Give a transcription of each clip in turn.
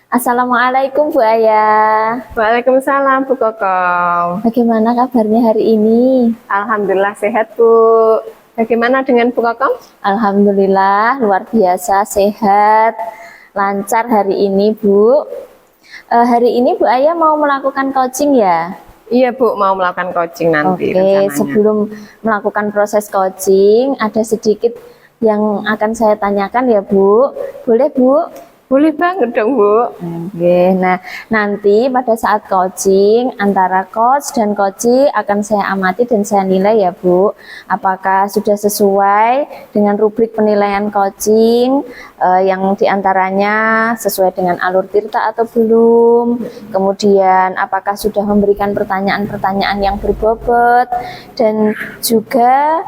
Assalamualaikum Bu Aya. Waalaikumsalam Bu Kokom. Bagaimana kabarnya hari ini? Alhamdulillah sehat Bu. Bagaimana dengan Bu Kokom? Alhamdulillah luar biasa sehat, lancar hari ini Bu. Hari ini Bu Aya mau melakukan coaching ya? Iya Bu, mau melakukan coaching nanti rencananya. Sebelum melakukan proses coaching ada sedikit yang akan saya tanyakan ya Bu. Boleh Bu? Boleh banget dong Bu. Oke, nah nanti pada saat coaching antara coach dan coachee akan saya amati dan saya nilai ya Bu, apakah sudah sesuai dengan rubrik penilaian coaching yang diantaranya sesuai dengan alur tirta atau belum, kemudian apakah sudah memberikan pertanyaan-pertanyaan yang berbobot, dan juga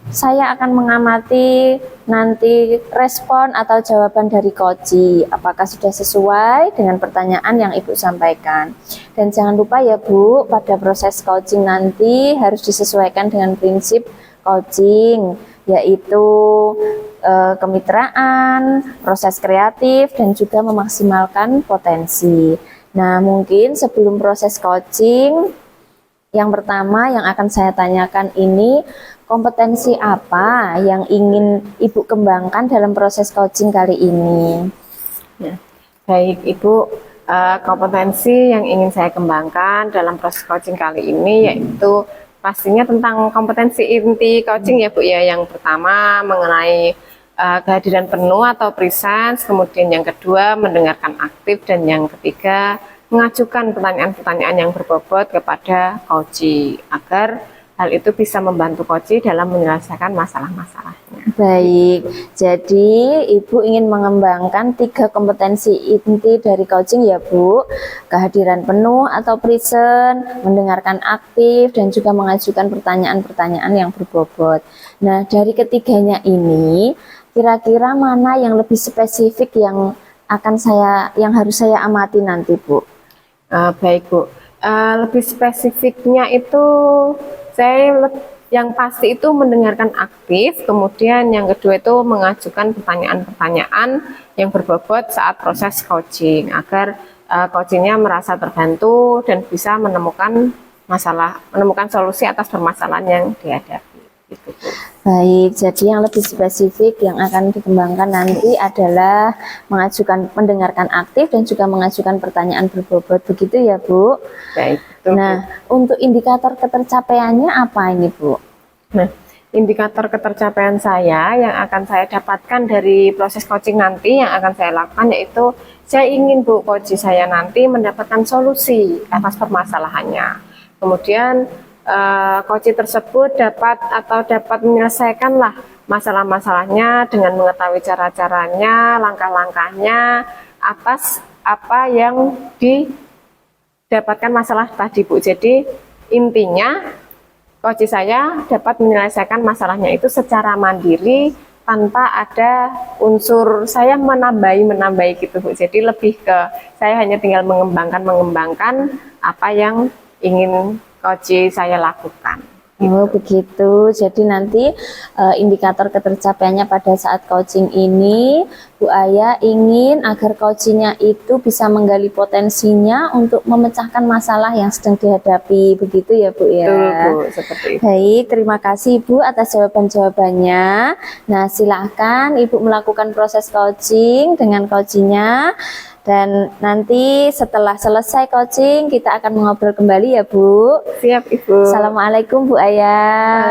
saya akan mengamati nanti respon atau jawaban dari coachee, apakah sudah sesuai dengan pertanyaan yang Ibu sampaikan. Dan jangan lupa ya Bu, pada proses coaching nanti harus disesuaikan dengan prinsip coaching, yaitu kemitraan, proses kreatif, dan juga memaksimalkan potensi. Nah, mungkin sebelum proses coaching, yang pertama yang akan saya tanyakan ini, kompetensi apa yang ingin Ibu kembangkan dalam proses coaching kali ini? Ya. Baik Ibu, kompetensi yang ingin saya kembangkan dalam proses coaching kali ini yaitu pastinya tentang kompetensi inti coaching ya Bu ya. Yang pertama mengenai kehadiran penuh atau presence, kemudian yang kedua mendengarkan aktif, dan yang ketiga mengajukan pertanyaan-pertanyaan yang berbobot kepada coachee agar hal itu bisa membantu coachee dalam menyelesaikan masalah-masalahnya. Baik, jadi Ibu ingin mengembangkan 3 kompetensi inti dari coaching ya Bu, kehadiran penuh atau present, mendengarkan aktif, dan juga mengajukan pertanyaan-pertanyaan yang berbobot. Nah, dari ketiganya ini, kira-kira mana yang lebih spesifik yang harus saya amati nanti Bu? Baik Bu, lebih spesifiknya itu yang pasti itu mendengarkan aktif, kemudian yang kedua itu mengajukan pertanyaan-pertanyaan yang berbobot saat proses coaching agar coachingnya merasa terbantu dan bisa menemukan solusi atas permasalahan yang dihadapi. Gitu, Bu. Baik, jadi yang lebih spesifik yang akan dikembangkan nanti adalah mendengarkan aktif dan juga mengajukan pertanyaan berbobot, begitu ya Bu? Baik, betul, nah, Bu. Untuk indikator ketercapaiannya apa ini Bu? Nah, indikator ketercapaian saya yang akan saya dapatkan dari proses coaching nanti yang akan saya lakukan yaitu saya ingin Bu coachee saya nanti mendapatkan solusi atas permasalahannya. Kemudian coachee tersebut dapat menyelesaikanlah masalah-masalahnya dengan mengetahui cara-caranya, langkah-langkahnya atas apa yang didapatkan masalah tadi Bu. Jadi intinya coachee saya dapat menyelesaikan masalahnya itu secara mandiri tanpa ada unsur saya menambahi gitu Bu. Jadi lebih ke saya hanya tinggal mengembangkan apa yang ingin coachee saya lakukan. Oh begitu, jadi nanti indikator ketercapaiannya pada saat coaching ini Bu Aya ingin agar coachingnya itu bisa menggali potensinya untuk memecahkan masalah yang sedang dihadapi, begitu ya Bu ya? Betul Bu, seperti itu. Baik, terima kasih Ibu atas jawaban-jawabannya. Nah silahkan Ibu melakukan proses coaching dengan coachingnya. Dan nanti setelah selesai coaching kita akan mengobrol kembali ya Bu. Siap Ibu. Assalamualaikum Bu Aya.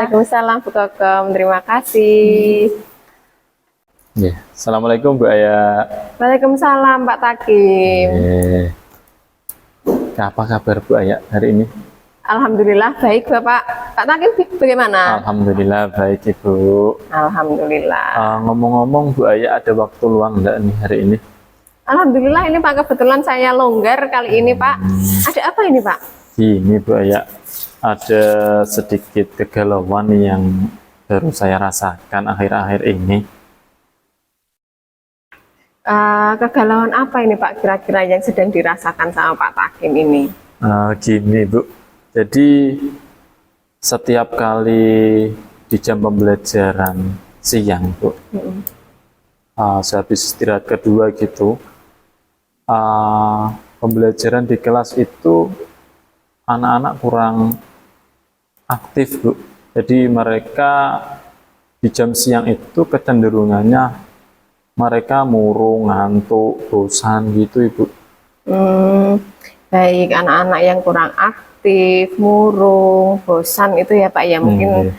Waalaikumsalam Bu Kokom. Terima kasih. Assalamualaikum Bu Aya. Waalaikumsalam Pak Takim. Apa kabar Bu Aya hari ini? Alhamdulillah baik Bapak. Pak Takim bagaimana? Alhamdulillah baik Ibu. Alhamdulillah. Ngomong-ngomong Bu Aya ada waktu luang enggak nih hari ini? Alhamdulillah ini Pak, kebetulan saya longgar kali ini Pak. Ada apa ini Pak? Ini Bu Aya, ada sedikit kegalauan yang baru saya rasakan akhir-akhir ini. Kegalauan apa ini Pak kira-kira yang sedang dirasakan sama Pak Takim ini? Gini Bu, jadi setiap kali di jam pembelajaran siang Bu, sehabis istirahat kedua gitu, pembelajaran di kelas itu anak-anak kurang aktif, Bu. Jadi mereka di jam siang itu kecenderungannya mereka murung, ngantuk, bosan gitu, Ibu. Baik, anak-anak yang kurang aktif, murung, bosan itu ya Pak ya. Mungkin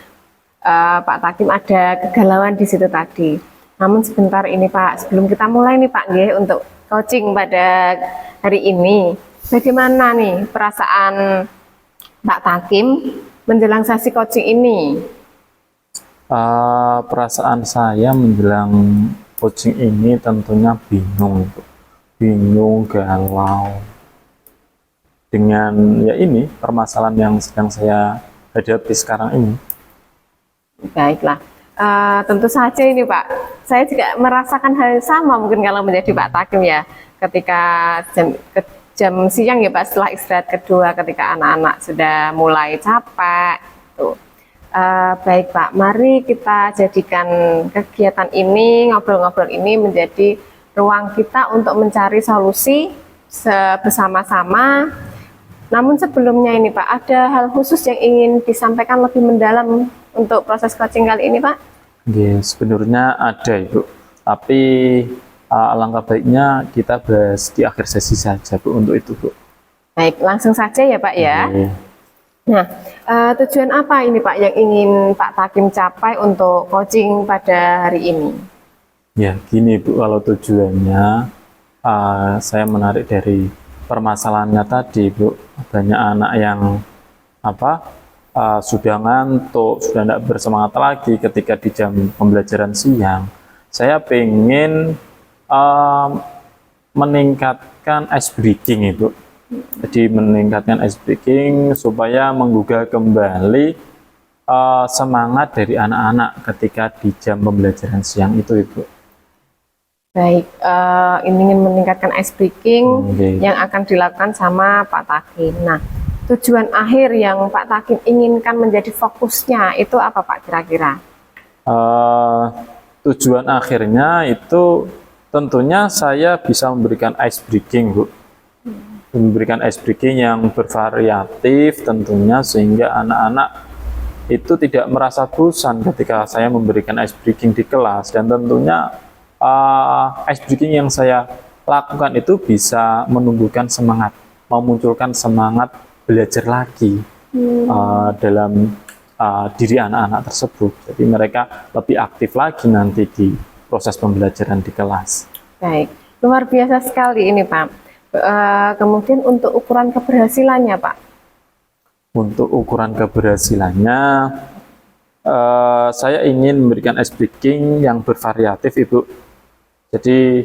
Pak Takim ada kegalauan di situ tadi. Namun sebentar ini Pak, sebelum kita mulai nih Pak nggih, untuk coaching pada hari ini, bagaimana nih perasaan Pak Takim menjelang sesi coaching ini? Perasaan saya menjelang coaching ini tentunya bingung, Bu. Bingung, galau dengan ya ini permasalahan yang sedang saya hadapi sekarang ini. Baiklah, tentu saja ini Pak, saya juga merasakan hal yang sama mungkin kalau menjadi Pak Takim ya, ketika jam siang ya Pak, setelah istirahat kedua, ketika anak-anak sudah mulai capek tuh. Baik Pak, mari kita jadikan kegiatan ini, ngobrol-ngobrol ini menjadi ruang kita untuk mencari solusi bersama-sama. Namun sebelumnya ini Pak, ada hal khusus yang ingin disampaikan lebih mendalam untuk proses coaching kali ini Pak? Yes, sebenarnya ada Ibu, tapi alangkah baiknya kita bahas di akhir sesi saja Bu untuk itu Bu. Baik, langsung saja ya Pak ya. Okay. Nah, tujuan apa ini Pak yang ingin Pak Takim capai untuk coaching pada hari ini? Ya, gini Bu, kalau tujuannya saya menarik dari permasalahannya tadi Bu, banyak anak yang sudah ngantuk, sudah tidak bersemangat lagi ketika di jam pembelajaran siang. Saya pengen meningkatkan ice breaking Ibu. Jadi meningkatkan ice breaking supaya menggugah kembali semangat dari anak-anak ketika di jam pembelajaran siang itu Ibu. Baik, ingin meningkatkan ice breaking yang akan dilakukan sama Pak Takim. Nah, tujuan akhir yang Pak Takim inginkan menjadi fokusnya itu apa Pak kira-kira? Tujuan akhirnya itu tentunya saya bisa memberikan ice breaking Bu. Memberikan ice breaking yang bervariatif tentunya, sehingga anak-anak itu tidak merasa bosan ketika saya memberikan ice breaking di kelas, dan tentunya ice breaking yang saya lakukan itu bisa menumbuhkan semangat, memunculkan semangat belajar lagi dalam diri anak-anak tersebut. Jadi mereka lebih aktif lagi nanti di proses pembelajaran di kelas. Baik, luar biasa sekali ini Pak. Kemudian untuk ukuran keberhasilannya Pak? Untuk ukuran keberhasilannya, saya ingin memberikan ice breaking yang bervariatif Ibu. Jadi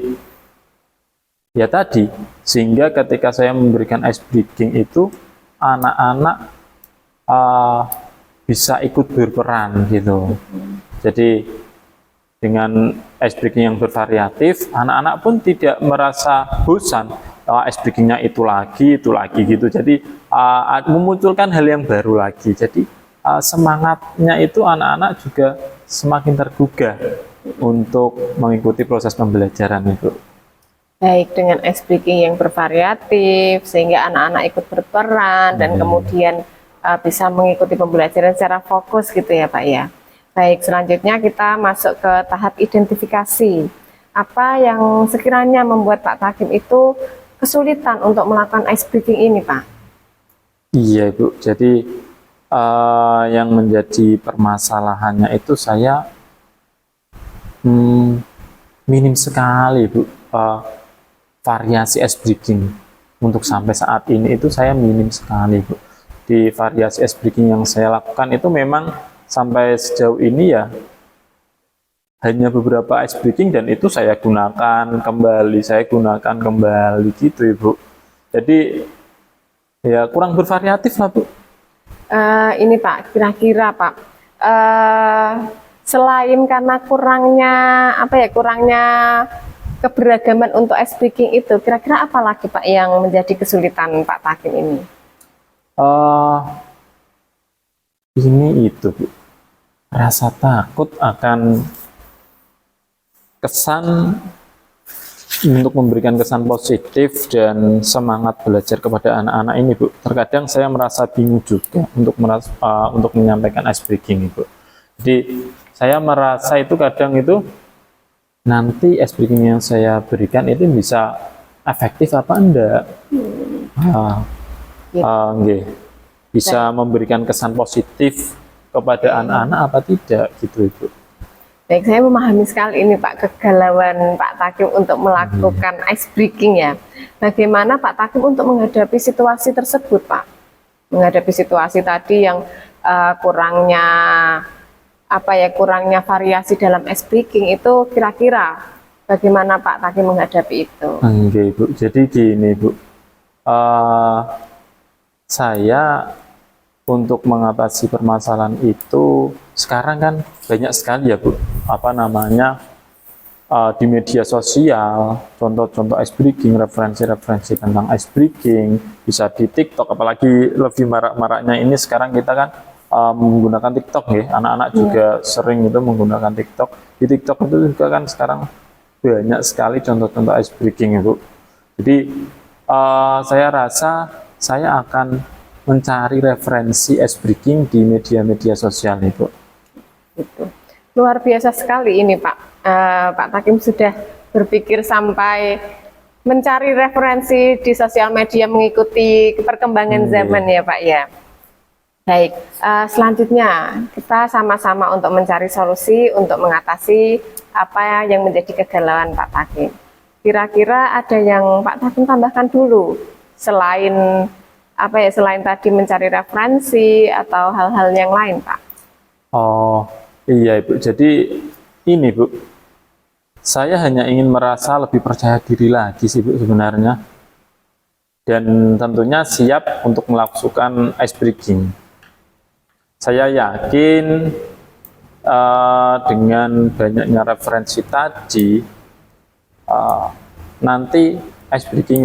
ya tadi, sehingga ketika saya memberikan ice breaking itu anak-anak bisa ikut berperan gitu. Jadi dengan ice breaking yang bervariatif, anak-anak pun tidak merasa bosan. Ice breakingnya itu lagi gitu. Jadi memunculkan hal yang baru lagi. Jadi semangatnya itu anak-anak juga semakin tergugah untuk mengikuti proses pembelajaran itu. Baik, dengan ice breaking yang bervariatif sehingga anak-anak ikut berperan dan kemudian bisa mengikuti pembelajaran secara fokus gitu ya Pak ya. Baik, selanjutnya kita masuk ke tahap identifikasi. Apa yang sekiranya membuat Pak Takim itu kesulitan untuk melakukan ice breaking ini Pak? Iya Bu, jadi yang menjadi permasalahannya itu saya minim sekali Bu, variasi ice breaking untuk sampai saat ini itu saya minim sekali Bu. Di variasi ice breaking yang saya lakukan itu memang sampai sejauh ini ya hanya beberapa ice breaking, dan itu saya gunakan kembali gitu Ibu. Jadi ya kurang bervariatif lah Bu. Ini Pak, kira-kira Pak, selain karena kurangnya keberagaman untuk ice breaking itu, kira-kira apa lagi Pak yang menjadi kesulitan Pak Takim ini? Ini itu Bu, rasa takut akan kesan untuk memberikan kesan positif dan semangat belajar kepada anak-anak ini, Bu. Terkadang saya merasa bingung juga untuk menyampaikan ice breaking, Bu. Jadi saya merasa itu kadang itu nanti ice breaking yang saya berikan itu bisa efektif apa enggak? Nggih. Bisa memberikan kesan positif kepada anak-anak apa tidak gitu, Ibu. Baik, saya memahami sekali ini Pak, kegalauan Pak Takim untuk melakukan ice breaking ya. Bagaimana Pak Takim untuk menghadapi situasi tersebut, Pak? Menghadapi situasi tadi yang kurangnya variasi dalam ice breaking itu, kira-kira bagaimana Pak Takim menghadapi itu? Oke, Bu. Jadi gini, Bu. Saya untuk mengatasi permasalahan itu sekarang kan banyak sekali ya, Bu, di media sosial, contoh-contoh ice breaking, referensi-referensi tentang ice breaking, bisa di TikTok, apalagi lebih marak-maraknya ini sekarang kita kan menggunakan TikTok ya, anak-anak juga sering itu menggunakan TikTok. Di TikTok itu juga kan sekarang banyak sekali contoh-contoh ice breaking, Bu. Jadi saya rasa saya akan mencari referensi ice breaking di media-media sosial itu. Gitu. Luar biasa sekali ini Pak. Pak Takim sudah berpikir sampai mencari referensi di sosial media mengikuti perkembangan zaman ya Pak ya. Baik, selanjutnya kita sama-sama untuk mencari solusi untuk mengatasi apa yang menjadi kegalauan Pak Takim. Kira-kira ada yang Pak Takim tambahkan dulu selain selain tadi mencari referensi atau hal-hal yang lain, Pak? Oh iya, Ibu. Jadi ini, Bu, saya hanya ingin merasa lebih percaya diri lagi sih, Bu, sebenarnya. Dan tentunya siap untuk melakukan ice breaking. Saya yakin dengan banyaknya referensi tadi, nanti ice breaking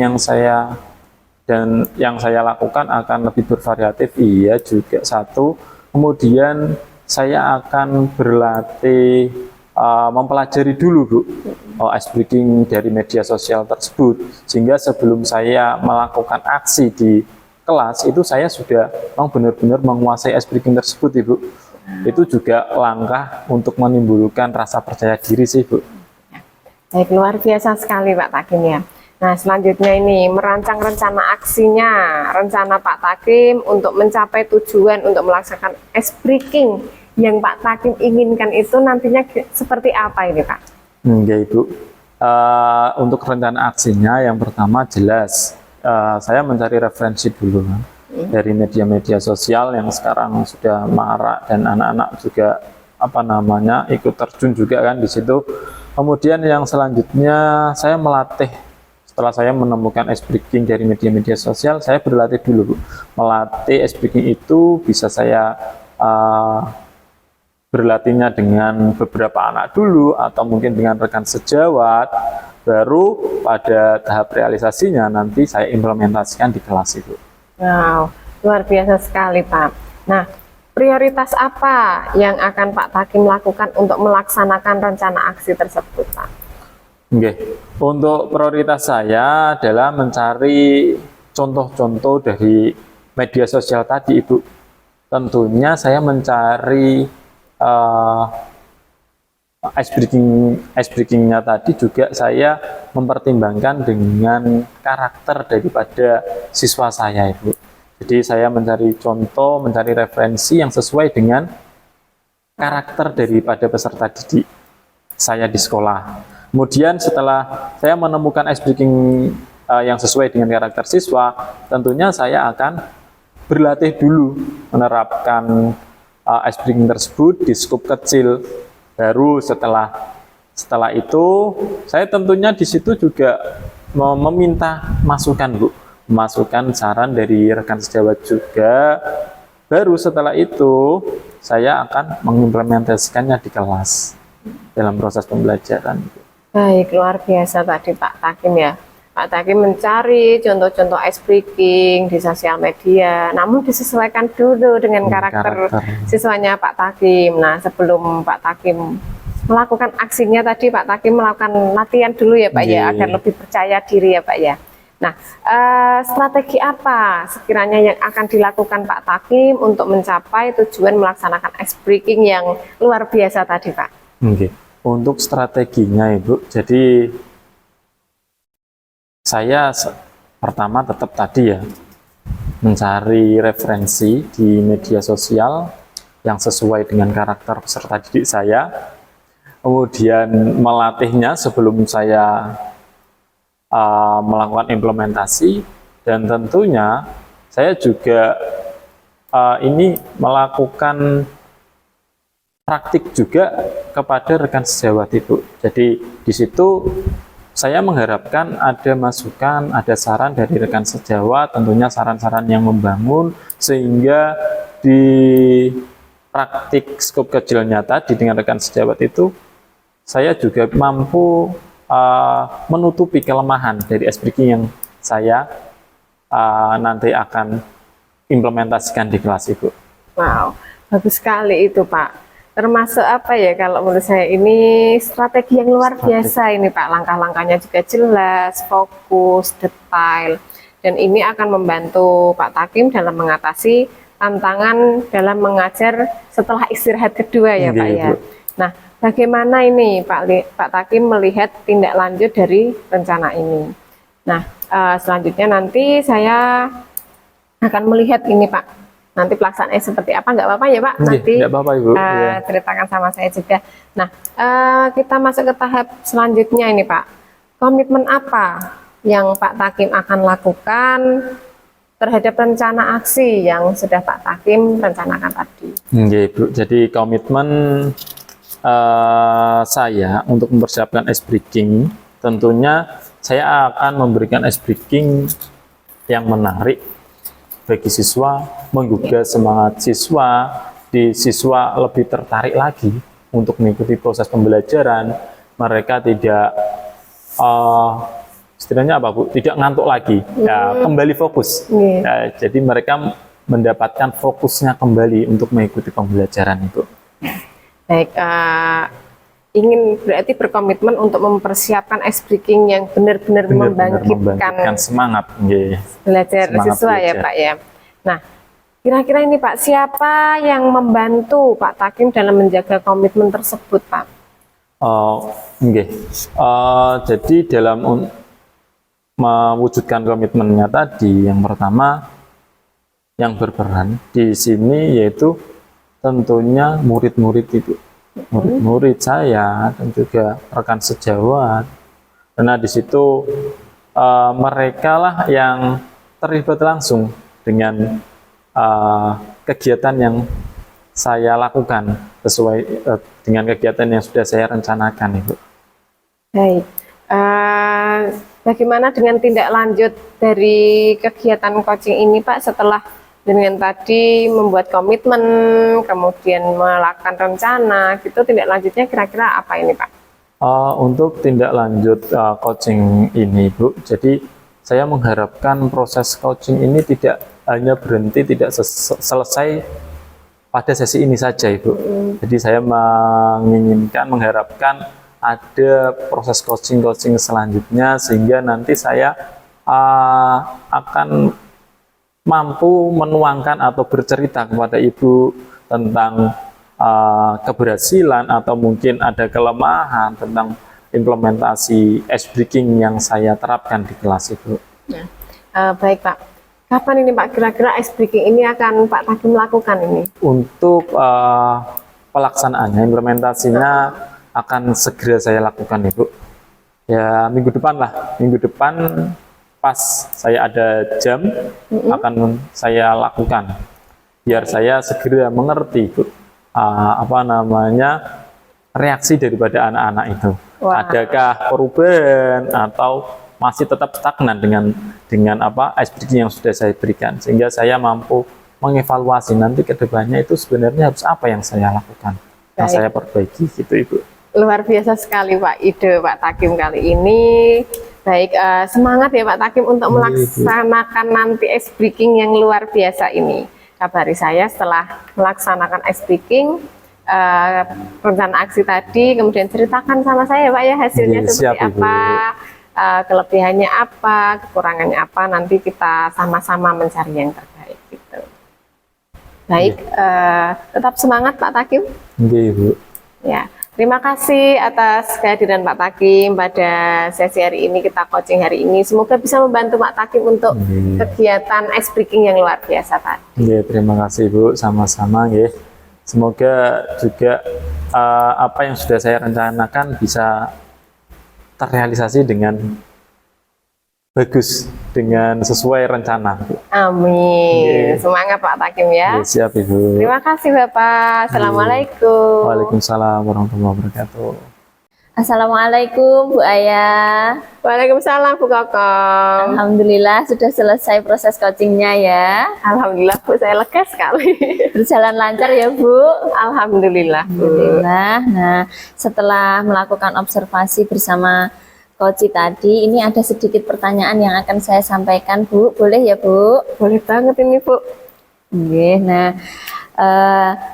yang saya lakukan akan lebih bervariatif, iya juga satu. Kemudian saya akan berlatih mempelajari dulu, Bu, ice breaking dari media sosial tersebut, sehingga sebelum saya melakukan aksi di kelas itu saya sudah benar-benar menguasai ice breaking tersebut, Ibu. Itu juga langkah untuk menimbulkan rasa percaya diri sih, Bu. Baik, luar biasa sekali Pak Takim ya. Nah, selanjutnya ini merancang rencana aksinya, rencana Pak Takim untuk mencapai tujuan untuk melaksanakan ice breaking yang Pak Takim inginkan itu nantinya seperti apa ini Pak? Ya Ibu, untuk rencana aksinya yang pertama jelas saya mencari referensi dulu dari media-media sosial yang sekarang sudah marak dan anak-anak juga ikut terjun juga kan di situ. Kemudian yang selanjutnya saya melatih. Setelah saya menemukan ice breaking dari media-media sosial, saya berlatih dulu, Bu. Melatih ice breaking itu bisa saya berlatihnya dengan beberapa anak dulu, atau mungkin dengan rekan sejawat, baru pada tahap realisasinya nanti saya implementasikan di kelas itu. Wow, luar biasa sekali Pak. Nah, prioritas apa yang akan Pak Takim lakukan untuk melaksanakan rencana aksi tersebut, Pak? Oke, untuk prioritas saya adalah mencari contoh-contoh dari media sosial tadi, Ibu. Tentunya saya mencari ice breaking-nya tadi juga saya mempertimbangkan dengan karakter daripada siswa saya, Ibu. Jadi saya mencari contoh, mencari referensi yang sesuai dengan karakter daripada peserta didik saya di sekolah. Kemudian setelah saya menemukan ice breaking yang sesuai dengan karakter siswa, tentunya saya akan berlatih dulu menerapkan ice breaking tersebut di skup kecil. Baru setelah itu saya tentunya di situ juga meminta masukan, Bu, masukan saran dari rekan sejawat juga. Baru setelah itu saya akan mengimplementasikannya di kelas dalam proses pembelajaran. Baik, luar biasa tadi Pak Takim ya. Pak Takim mencari contoh-contoh ice breaking di sosial media, namun disesuaikan dulu dengan karakter siswanya Pak Takim. Nah, sebelum Pak Takim melakukan aksinya tadi Pak Takim melakukan latihan dulu ya Pak ya, agar lebih percaya diri ya Pak ya. Nah, strategi apa sekiranya yang akan dilakukan Pak Takim untuk mencapai tujuan melaksanakan ice breaking yang luar biasa tadi Pak? Oke. Untuk strateginya Ibu, jadi saya pertama tetap tadi ya, mencari referensi di media sosial yang sesuai dengan karakter peserta didik saya, kemudian melatihnya sebelum saya melakukan implementasi, dan tentunya saya juga ini melakukan praktik juga kepada rekan sejawat Ibu. Jadi di situ saya mengharapkan ada masukan, ada saran dari rekan sejawat, tentunya saran-saran yang membangun, sehingga di praktik skop kecil nyata dengan rekan sejawat itu saya juga mampu menutupi kelemahan dari ice breaking yang saya nanti akan implementasikan di kelas Ibu. Wow, bagus sekali itu Pak. Termasuk apa ya, kalau menurut saya ini strategi yang luar biasa ini Pak. Langkah-langkahnya juga jelas, fokus, detail. Dan ini akan membantu Pak Takim dalam mengatasi tantangan dalam mengajar setelah istirahat kedua ya Pak ya. Nah, bagaimana ini Pak Takim melihat tindak lanjut dari rencana ini? Nah, selanjutnya nanti saya akan melihat ini Pak, nanti pelaksanaannya seperti apa, nggak apa-apa ya Pak? Nanti nggak apa-apa Ibu. ceritakan sama saya juga. Nah, kita masuk ke tahap selanjutnya ini Pak. Komitmen apa yang Pak Takim akan lakukan terhadap rencana aksi yang sudah Pak Takim rencanakan tadi? Ibu, jadi komitmen saya untuk mempersiapkan ice breaking, tentunya saya akan memberikan ice breaking yang menarik bagi siswa, menggugah semangat siswa, siswa lebih tertarik lagi untuk mengikuti proses pembelajaran. Mereka tidak istilahnya apa Bu? Tidak ngantuk lagi, ya, kembali fokus. Ya, jadi mereka mendapatkan fokusnya kembali untuk mengikuti pembelajaran itu. Baik, ingin berarti berkomitmen untuk mempersiapkan ice breaking yang benar-benar membangkitkan semangat belajar siswa ya Pak ya. Nah, kira-kira ini Pak, siapa yang membantu Pak Takim dalam menjaga komitmen tersebut Pak? Jadi dalam mewujudkan komitmennya tadi, yang pertama yang berperan di sini yaitu tentunya murid-murid itu, murid-murid saya dan juga rekan sejawat, karena di situ mereka lah yang terlibat langsung dengan kegiatan yang saya lakukan sesuai dengan kegiatan yang sudah saya rencanakan Ibu. Baik, bagaimana dengan tindak lanjut dari kegiatan coaching ini Pak setelah dengan tadi membuat komitmen, kemudian melakukan rencana, gitu, tindak lanjutnya kira-kira apa ini Pak? Untuk tindak lanjut coaching ini Bu, jadi saya mengharapkan proses coaching ini tidak hanya berhenti, tidak selesai pada sesi ini saja Ibu. Jadi saya mengharapkan ada proses coaching selanjutnya, sehingga nanti saya akan mampu menuangkan atau bercerita kepada Ibu tentang keberhasilan atau mungkin ada kelemahan tentang implementasi ice breaking yang saya terapkan di kelas Ibu. Baik Pak, kapan ini Pak kira-kira ice breaking ini akan Pak Takim lakukan ini? Untuk pelaksanaannya, implementasinya akan segera saya lakukan Ibu. Ya minggu depan lah, minggu depan pas saya ada jam akan saya lakukan, biar saya segera mengerti Bu, reaksi daripada anak-anak itu. Adakah perubahan atau masih tetap stagnan dengan ice breaking yang sudah saya berikan, sehingga saya mampu mengevaluasi nanti ke depannya itu sebenarnya harus apa yang saya lakukan, yang saya perbaiki gitu Ibu. Luar biasa sekali Pak ide Pak Takim kali ini. Baik, semangat ya Pak Takim untuk melaksanakan nanti ice breaking yang luar biasa ini. Kabari saya setelah melaksanakan ice breaking, eh, rencana aksi tadi, kemudian ceritakan sama saya Pak ya hasilnya Oke, siap, seperti Ibu. apa, kelebihannya apa, kekurangannya apa, nanti kita sama-sama mencari yang terbaik gitu. Baik, tetap semangat Pak Takim. Oke, Ibu. Ya, terima kasih atas kehadiran Pak Takim pada sesi hari ini, kita coaching hari ini. Semoga bisa membantu Pak Takim untuk kegiatan ice breaking yang luar biasa tadi. Oke, terima kasih Ibu, sama-sama nggih. Semoga juga apa yang sudah saya rencanakan bisa terrealisasi dengan bagus, dengan sesuai rencana. Amin. Semangat Pak Takim ya. Oke, siap Ibu. Terima kasih Bapak. Assalamualaikum. Waalaikumsalam warahmatullahi wabarakatuh. Assalamualaikum Bu Ayah. Waalaikumsalam Bu Kokong. Alhamdulillah sudah selesai proses coachingnya ya. Alhamdulillah Bu, saya lega sekali. Berjalan lancar ya Bu. Alhamdulillah Bu. Alhamdulillah. Nah, setelah melakukan observasi bersama Coach tadi, ini ada sedikit pertanyaan yang akan saya sampaikan Bu. Boleh ya Bu? Boleh banget ini Bu. Oke. Nah,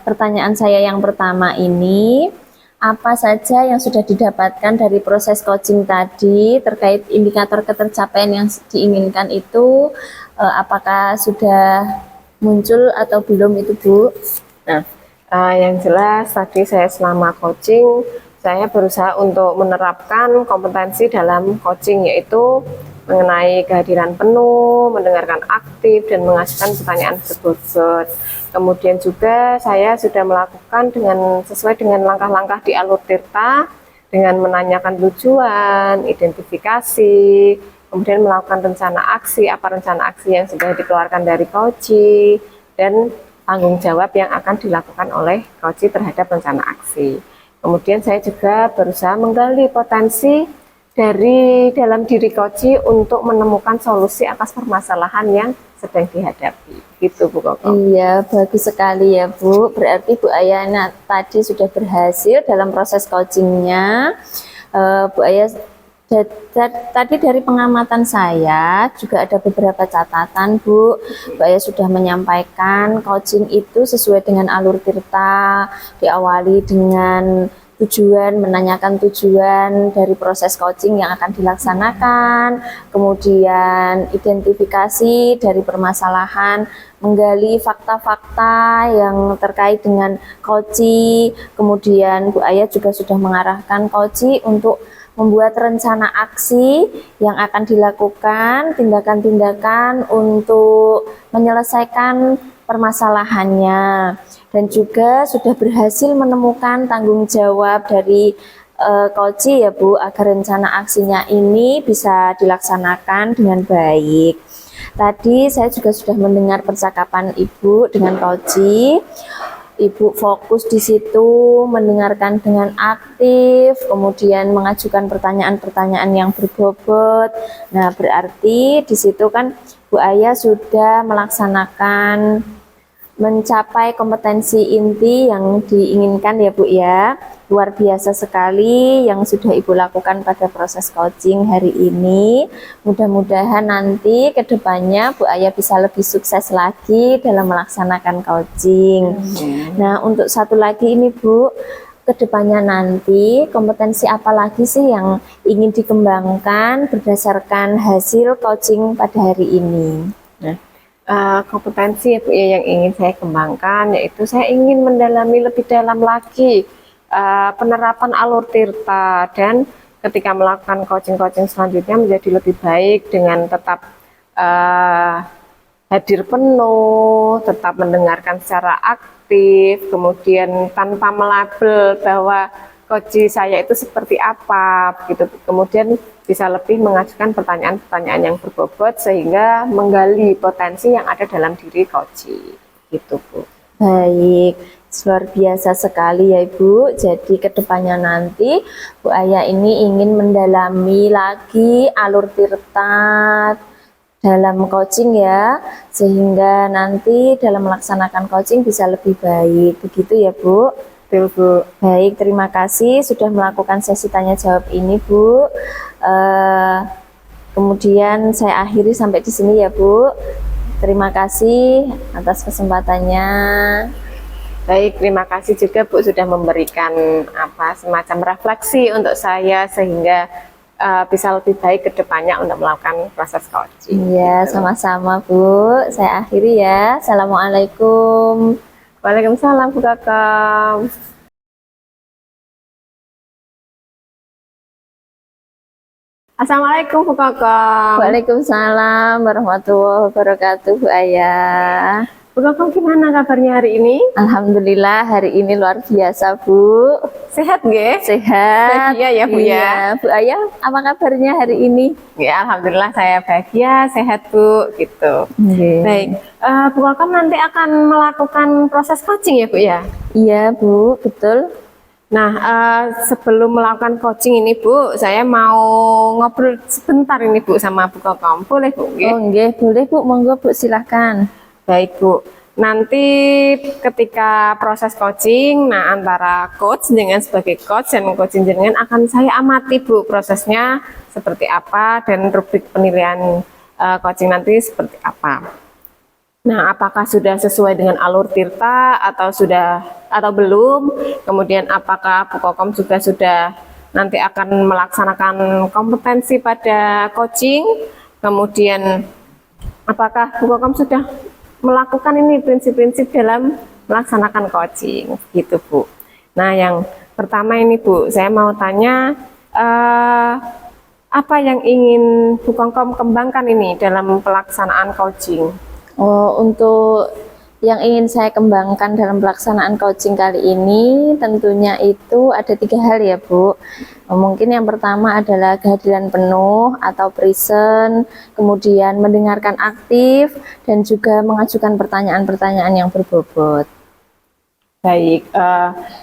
pertanyaan saya yang pertama ini, apa saja yang sudah didapatkan dari proses coaching tadi terkait indikator ketercapaian yang diinginkan itu, apakah sudah muncul atau belum itu Bu? Nah, yang jelas tadi saya selama coaching, saya berusaha untuk menerapkan kompetensi dalam coaching, yaitu mengenai kehadiran penuh, mendengarkan aktif, dan mengajukan pertanyaan berbobot. Kemudian juga saya sudah melakukan sesuai dengan langkah-langkah di Alur Tirta, dengan menanyakan tujuan, identifikasi, kemudian melakukan rencana aksi, apa rencana aksi yang sudah dikeluarkan dari coaching, dan tanggung jawab yang akan dilakukan oleh coaching terhadap rencana aksi. Kemudian saya juga berusaha menggali potensi dari dalam diri coaching untuk menemukan solusi atas permasalahan yang sedang dihadapi. Gitu Bu Koko. Iya, bagus sekali ya Bu. Berarti Bu Ayana tadi sudah berhasil dalam proses coachingnya. Bu Ayah, tadi dari pengamatan saya juga ada beberapa catatan Bu. Bu Ayah sudah menyampaikan coaching itu sesuai dengan Alur Tirta, diawali dengan tujuan, menanyakan tujuan dari proses coaching yang akan dilaksanakan, kemudian identifikasi dari permasalahan, menggali fakta-fakta yang terkait dengan coaching, kemudian Bu Ayah juga sudah mengarahkan coaching untuk membuat rencana aksi yang akan dilakukan, tindakan-tindakan untuk menyelesaikan permasalahannya, dan juga sudah berhasil menemukan tanggung jawab dari coaching ya Bu, agar rencana aksinya ini bisa dilaksanakan dengan baik. Tadi saya juga sudah mendengar percakapan Ibu dengan coaching. Ibu fokus di situ, mendengarkan dengan aktif, kemudian mengajukan pertanyaan-pertanyaan yang berbobot. Nah, berarti di situ kan Bu Ayah sudah melaksanakan mencapai kompetensi inti yang diinginkan ya Bu ya. Luar biasa sekali yang sudah Ibu lakukan pada proses coaching hari ini. Mudah-mudahan nanti ke depannya Bu Ayah bisa lebih sukses lagi dalam melaksanakan coaching. Nah, untuk satu lagi ini Bu, ke depannya nanti kompetensi apa lagi sih yang ingin dikembangkan berdasarkan hasil coaching pada hari ini? Kompetensi Bu ya yang ingin saya kembangkan, yaitu saya ingin mendalami lebih dalam lagi penerapan Alur Tirta, dan ketika melakukan coaching-coaching selanjutnya menjadi lebih baik dengan tetap hadir penuh, tetap mendengarkan secara aktif, kemudian tanpa melabel bahwa coaching saya itu seperti apa, gitu. Kemudian bisa lebih mengajukan pertanyaan-pertanyaan yang berbobot sehingga menggali potensi yang ada dalam diri coaching, gitu Bu. Baik, luar biasa sekali ya Ibu. Jadi kedepannya nanti Bu Ayah ini ingin mendalami lagi Alur Tirta dalam coaching ya, sehingga nanti dalam melaksanakan coaching bisa lebih baik. Begitu ya Bu. Betul Bu. Baik, terima kasih sudah melakukan sesi tanya jawab ini Bu. Kemudian saya akhiri sampai di sini ya Bu. Terima kasih atas kesempatannya. Baik, terima kasih juga Bu sudah memberikan semacam refleksi untuk saya sehingga bisa lebih baik ke depannya untuk melakukan proses coaching. Iya, sama-sama Bu. Saya akhiri ya. Assalamualaikum. Waalaikumsalam Bu Kokom. Assalamualaikum Bu Kokom. Waalaikumsalam warahmatullahi wabarakatuh, Bu Ayah. Bu Kokom gimana kabarnya hari ini? Alhamdulillah hari ini luar biasa, Bu. Sehat nggih? Sehat. Bahagia ya, Bu, ya? Iya, Bu Ayah, apa kabarnya hari ini? Ya, alhamdulillah saya bahagia, sehat Bu, gitu. Nggih. Baik, Bu Kokom nanti akan melakukan proses coaching ya Bu ya? Iya, Bu, betul. Nah, sebelum melakukan coaching ini Bu, saya mau ngobrol sebentar ini Bu sama Bu Kokom. Boleh Bu? Nggih? Oh, nggih, boleh Bu, monggo Bu, silahkan. Baik Bu, nanti ketika proses coaching, nah antara coach dengan sebagai coach dan coaching jenengan akan saya amati Bu prosesnya seperti apa dan rubrik penilaian coaching nanti seperti apa. Nah, apakah sudah sesuai dengan alur Tirta atau belum? Kemudian apakah Bu Kokom juga sudah nanti akan melaksanakan kompetensi pada coaching? Kemudian apakah Bu Kokom sudah melakukan ini prinsip-prinsip dalam melaksanakan coaching gitu Bu. Nah, yang pertama ini Bu, saya mau tanya apa yang ingin Bu Kokom kembangkan ini dalam pelaksanaan coaching? Oh, untuk yang ingin saya kembangkan dalam pelaksanaan coaching kali ini tentunya itu ada 3 hal ya Bu. Mungkin yang pertama adalah kehadiran penuh atau present, kemudian mendengarkan aktif, dan juga mengajukan pertanyaan-pertanyaan yang berbobot. Baik,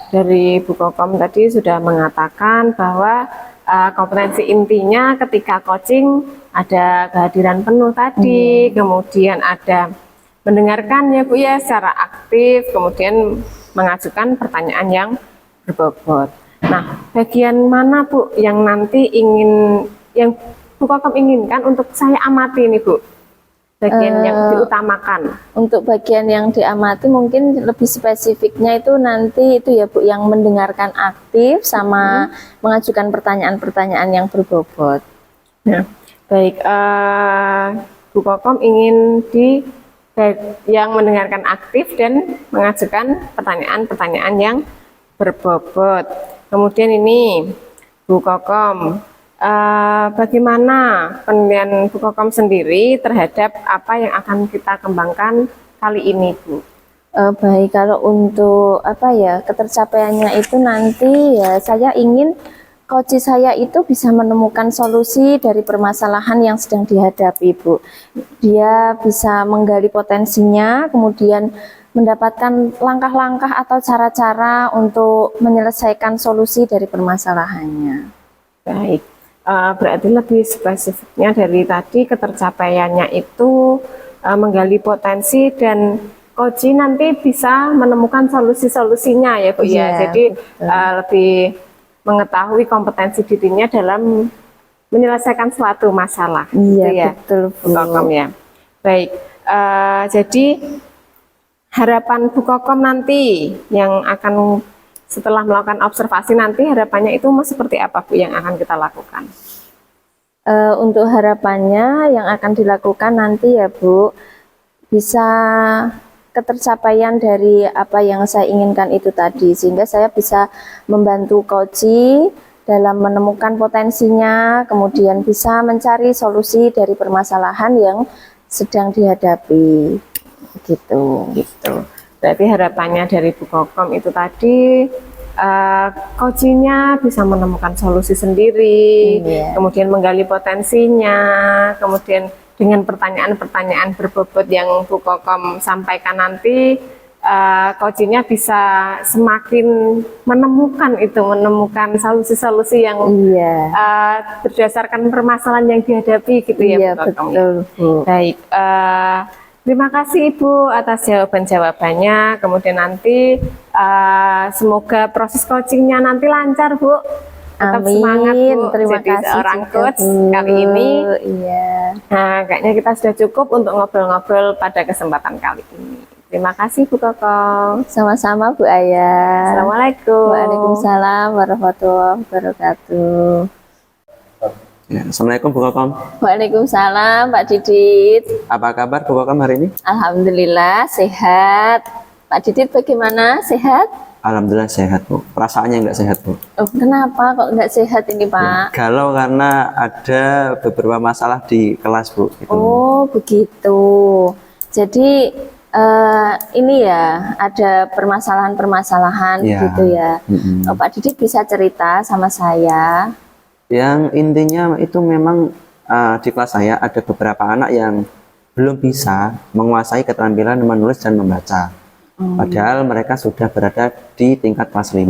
dari Bu Kokom tadi sudah mengatakan bahwa kompetensi intinya ketika coaching ada kehadiran penuh tadi, kemudian ada mendengarkan ya Bu ya secara aktif, kemudian mengajukan pertanyaan yang berbobot. Nah, bagian mana Bu yang nanti yang Bu Kokom inginkan untuk saya amati nih Bu? Bagian yang diutamakan. Untuk bagian yang diamati mungkin lebih spesifiknya itu nanti itu ya Bu, yang mendengarkan aktif sama mengajukan pertanyaan-pertanyaan yang berbobot. Nah, baik, Bu Kokom ingin yang mendengarkan aktif dan mengajukan pertanyaan-pertanyaan yang berbobot. Kemudian ini Bu Kokom, bagaimana penilaian Bu Kokom sendiri terhadap apa yang akan kita kembangkan kali ini Bu? Baik, kalau untuk ketercapaiannya itu nanti ya saya ingin coach saya itu bisa menemukan solusi dari permasalahan yang sedang dihadapi Bu. Dia bisa menggali potensinya, kemudian mendapatkan langkah-langkah atau cara-cara untuk menyelesaikan solusi dari permasalahannya. Baik, berarti lebih spesifiknya dari tadi ketercapaiannya itu menggali potensi dan coach nanti bisa menemukan solusi-solusinya ya Bu ya. Jadi lebih mengetahui kompetensi dirinya dalam menyelesaikan suatu masalah. Iya, gitu ya, betul Bu Kokom ya. Baik, jadi harapan Bu Kokom nanti yang akan setelah melakukan observasi nanti harapannya itu seperti apa Bu yang akan kita lakukan? Untuk harapannya yang akan dilakukan nanti ya Bu, bisa ketercapaian dari apa yang saya inginkan itu tadi, sehingga saya bisa membantu coach dalam menemukan potensinya, kemudian bisa mencari solusi dari permasalahan yang sedang dihadapi. Gitu. Berarti harapannya dari Bu Kokom itu tadi coachingnya bisa menemukan solusi sendiri, kemudian menggali potensinya, kemudian dengan pertanyaan-pertanyaan berbobot yang Bu Kokom sampaikan nanti, coachingnya bisa semakin menemukan solusi-solusi yang berdasarkan permasalahan yang dihadapi gitu ya Bu Kokom. Betul, Bu. Baik, terima kasih Ibu atas jawaban-jawabannya. Kemudian nanti semoga proses coachingnya nanti lancar Bu. Tetap semangat Bu, terima jadi kasih seorang juga, coach Bu. kali ini. Iya. Nah, kayaknya kita sudah cukup untuk ngobrol-ngobrol pada kesempatan kali ini. Terima kasih Bu Kokong. Sama-sama Bu Aya. Assalamualaikum. Waalaikumsalam warahmatullahi wabarakatuh. Ya, Assalamualaikum Bu Kokong. Waalaikumsalam Pak Didit. Apa kabar Bu Kokong hari ini? Alhamdulillah sehat. Pak Didit bagaimana? Sehat? Alhamdulillah sehat Bu. Perasaannya nggak sehat Bu. Oh, kenapa kok nggak sehat ini Pak? Galau karena ada beberapa masalah di kelas Bu. Gitu. Oh begitu. Jadi ini ya ada permasalahan-permasalahan Ya. gitu ya. Oh, Pak Didit bisa cerita sama saya. Yang intinya itu memang di kelas saya ada beberapa anak yang belum bisa menguasai keterampilan menulis dan membaca. Padahal mereka sudah berada di tingkat kelas 5.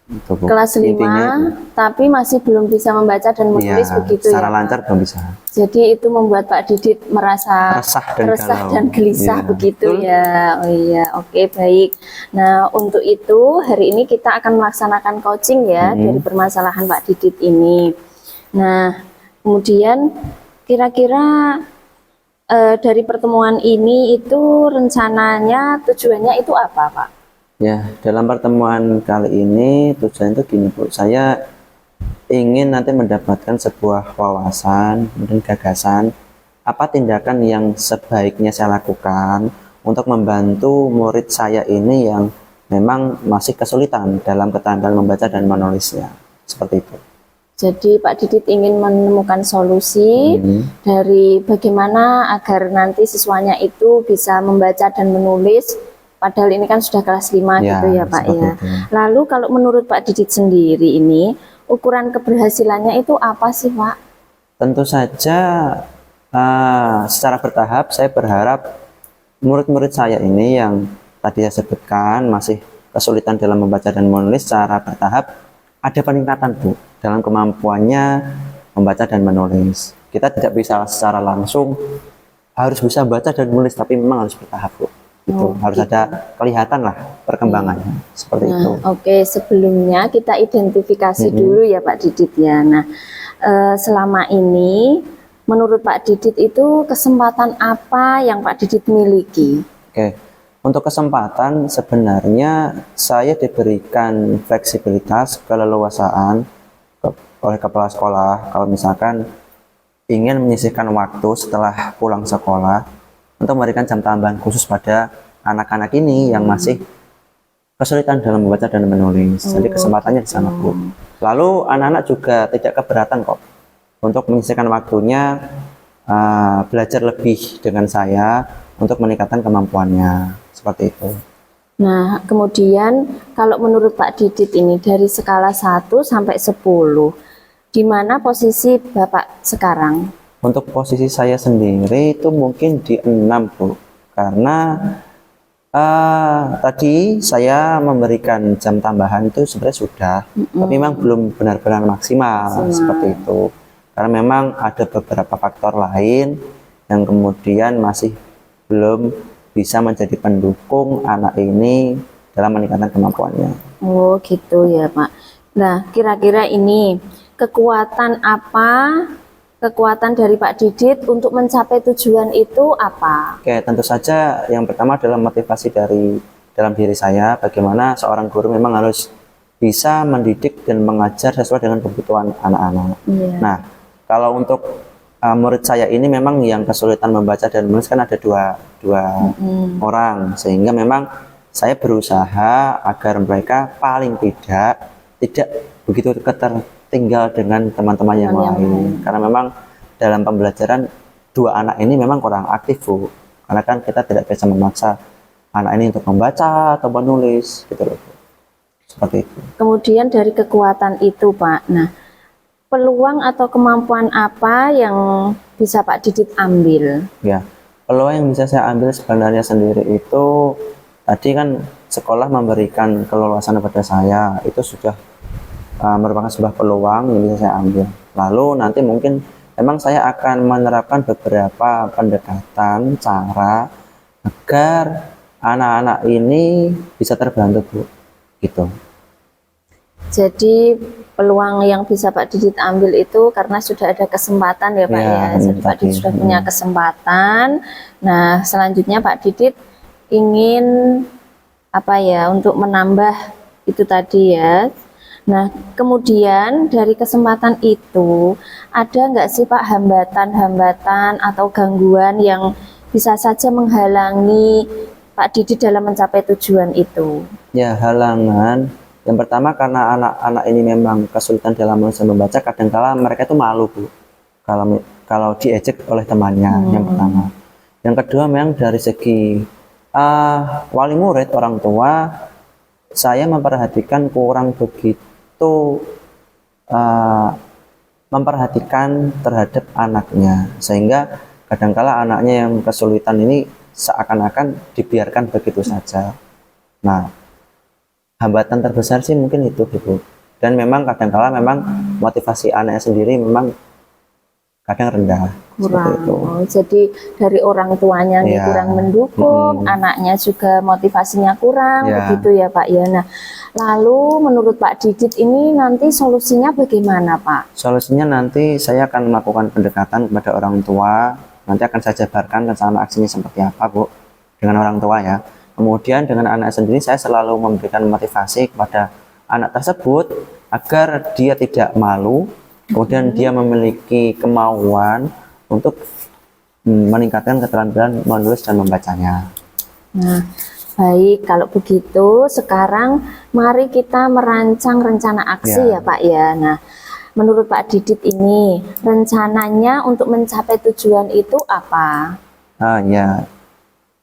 Itu, Bu. Kelas 5 Intinya itu. tapi masih belum bisa membaca dan menulis Ya, begitu secara ya. lancar belum bisa. Jadi itu membuat Pak Didit merasa Resah dan galau. dan gelisah Iya, begitu betul. ya. Oh iya, oke baik. Nah, untuk itu hari ini kita akan melaksanakan coaching ya dari permasalahan Pak Didit ini. Nah, kemudian kira-kira dari pertemuan ini itu rencananya tujuannya itu apa, Pak? Ya, dalam pertemuan kali ini tujuan itu gini Bu, saya ingin nanti mendapatkan sebuah wawasan dan gagasan apa tindakan yang sebaiknya saya lakukan untuk membantu murid saya ini yang memang masih kesulitan dalam keterampilan membaca dan menulisnya, seperti itu. Jadi Pak Didit ingin menemukan solusi dari bagaimana agar nanti siswanya itu bisa membaca dan menulis. Padahal ini kan sudah kelas 5 Ya, gitu ya Pak seperti ya. itu. Lalu kalau menurut Pak Didit sendiri ini ukuran keberhasilannya itu apa sih Pak? Tentu saja secara bertahap saya berharap murid-murid saya ini yang tadi saya sebutkan masih kesulitan dalam membaca dan menulis, secara bertahap ada peningkatan Bu dalam kemampuannya membaca dan menulis. Kita tidak bisa secara langsung harus bisa baca dan menulis, tapi memang harus bertahap Bu. Itu harus ada kelihatan lah perkembangannya seperti itu. Oke, sebelumnya kita identifikasi dulu ya Pak Didit ya. Nah, selama ini menurut Pak Didit itu kesempatan apa yang Pak Didit miliki? Oke, untuk kesempatan sebenarnya saya diberikan fleksibilitas, keleluasaan oleh kepala sekolah kalau misalkan ingin menyisihkan waktu setelah pulang sekolah untuk memberikan jam tambahan khusus pada anak-anak ini yang masih kesulitan dalam membaca dan menulis. Jadi kesempatannya di sana Bu. Lalu anak-anak juga tidak keberatan kok untuk menyisihkan waktunya belajar lebih dengan saya untuk meningkatkan kemampuannya, seperti itu. Nah, kemudian kalau menurut Pak Didit ini dari skala 1 sampai 10, di mana posisi Bapak sekarang? Untuk posisi saya sendiri itu mungkin di 6 Bu, karena tadi saya memberikan jam tambahan itu sebenarnya sudah, tapi memang belum benar-benar maksimal seperti itu. Karena memang ada beberapa faktor lain yang kemudian masih belum bisa menjadi pendukung anak ini dalam meningkatkan kemampuannya. Oh gitu ya Pak. Nah kira-kira ini kekuatan apa, kekuatan dari Pak Didit untuk mencapai tujuan itu apa? Oke, tentu saja yang pertama adalah motivasi dari dalam diri saya, bagaimana seorang guru memang harus bisa mendidik dan mengajar sesuai dengan kebutuhan anak-anak. Nah, kalau untuk murid saya ini memang yang kesulitan membaca dan menulis kan ada dua orang, sehingga memang saya berusaha agar mereka paling tidak begitu tertinggal dengan teman-teman yang lain. Karena memang dalam pembelajaran dua anak ini memang kurang aktif Bu, karena kan kita tidak bisa memaksa anak ini untuk membaca atau menulis gitu loh Bu. Seperti itu. Kemudian dari kekuatan itu Pak, nah peluang atau kemampuan apa yang bisa Pak Didit ambil? Ya, peluang yang bisa saya ambil sebenarnya sendiri itu tadi kan sekolah memberikan keleluasan kepada saya, itu sudah merupakan sebuah peluang yang bisa saya ambil. Lalu nanti mungkin memang saya akan menerapkan beberapa pendekatan cara agar anak-anak ini bisa terbantu Bu, gitu. Jadi peluang yang bisa Pak Didit ambil itu karena sudah ada kesempatan ya Pak Ya, ya. Jadi Pak Didit sudah punya kesempatan. Nah selanjutnya Pak Didit ingin apa ya, untuk menambah itu tadi ya. Nah, kemudian dari kesempatan itu ada nggak sih Pak hambatan-hambatan atau gangguan yang bisa saja menghalangi Pak Didit dalam mencapai tujuan itu? Ya, halangan yang pertama karena anak-anak ini memang kesulitan dalam menulis dan membaca, kadangkala mereka itu malu Bu kalau diejek oleh temannya. Yang pertama. Yang kedua memang dari segi wali murid, orang tua, saya memperhatikan kurang begitu memperhatikan terhadap anaknya, sehingga kadangkala anaknya yang kesulitan ini seakan-akan dibiarkan begitu saja. Nah, hambatan terbesar sih mungkin itu Bu. Dan memang kadangkala memang motivasi anaknya sendiri memang kadang rendah. Kurang. Seperti itu. Oh, jadi dari orang tuanya Iya. kurang mendukung, anaknya juga motivasinya kurang, Iya. begitu ya Pak ya. Nah, lalu menurut Pak Didit ini nanti solusinya bagaimana Pak? Solusinya nanti saya akan melakukan pendekatan kepada orang tua. Nanti akan saya jabarkan rencana aksinya seperti apa Bu, dengan orang tua ya. Kemudian dengan anak sendiri saya selalu memberikan motivasi kepada anak tersebut agar dia tidak malu, kemudian dia memiliki kemauan untuk meningkatkan keterampilan menulis dan membacanya. Nah, baik, kalau begitu sekarang mari kita merancang rencana aksi ya Pak ya. Nah, menurut Pak Didit ini rencananya untuk mencapai tujuan itu apa? Ya,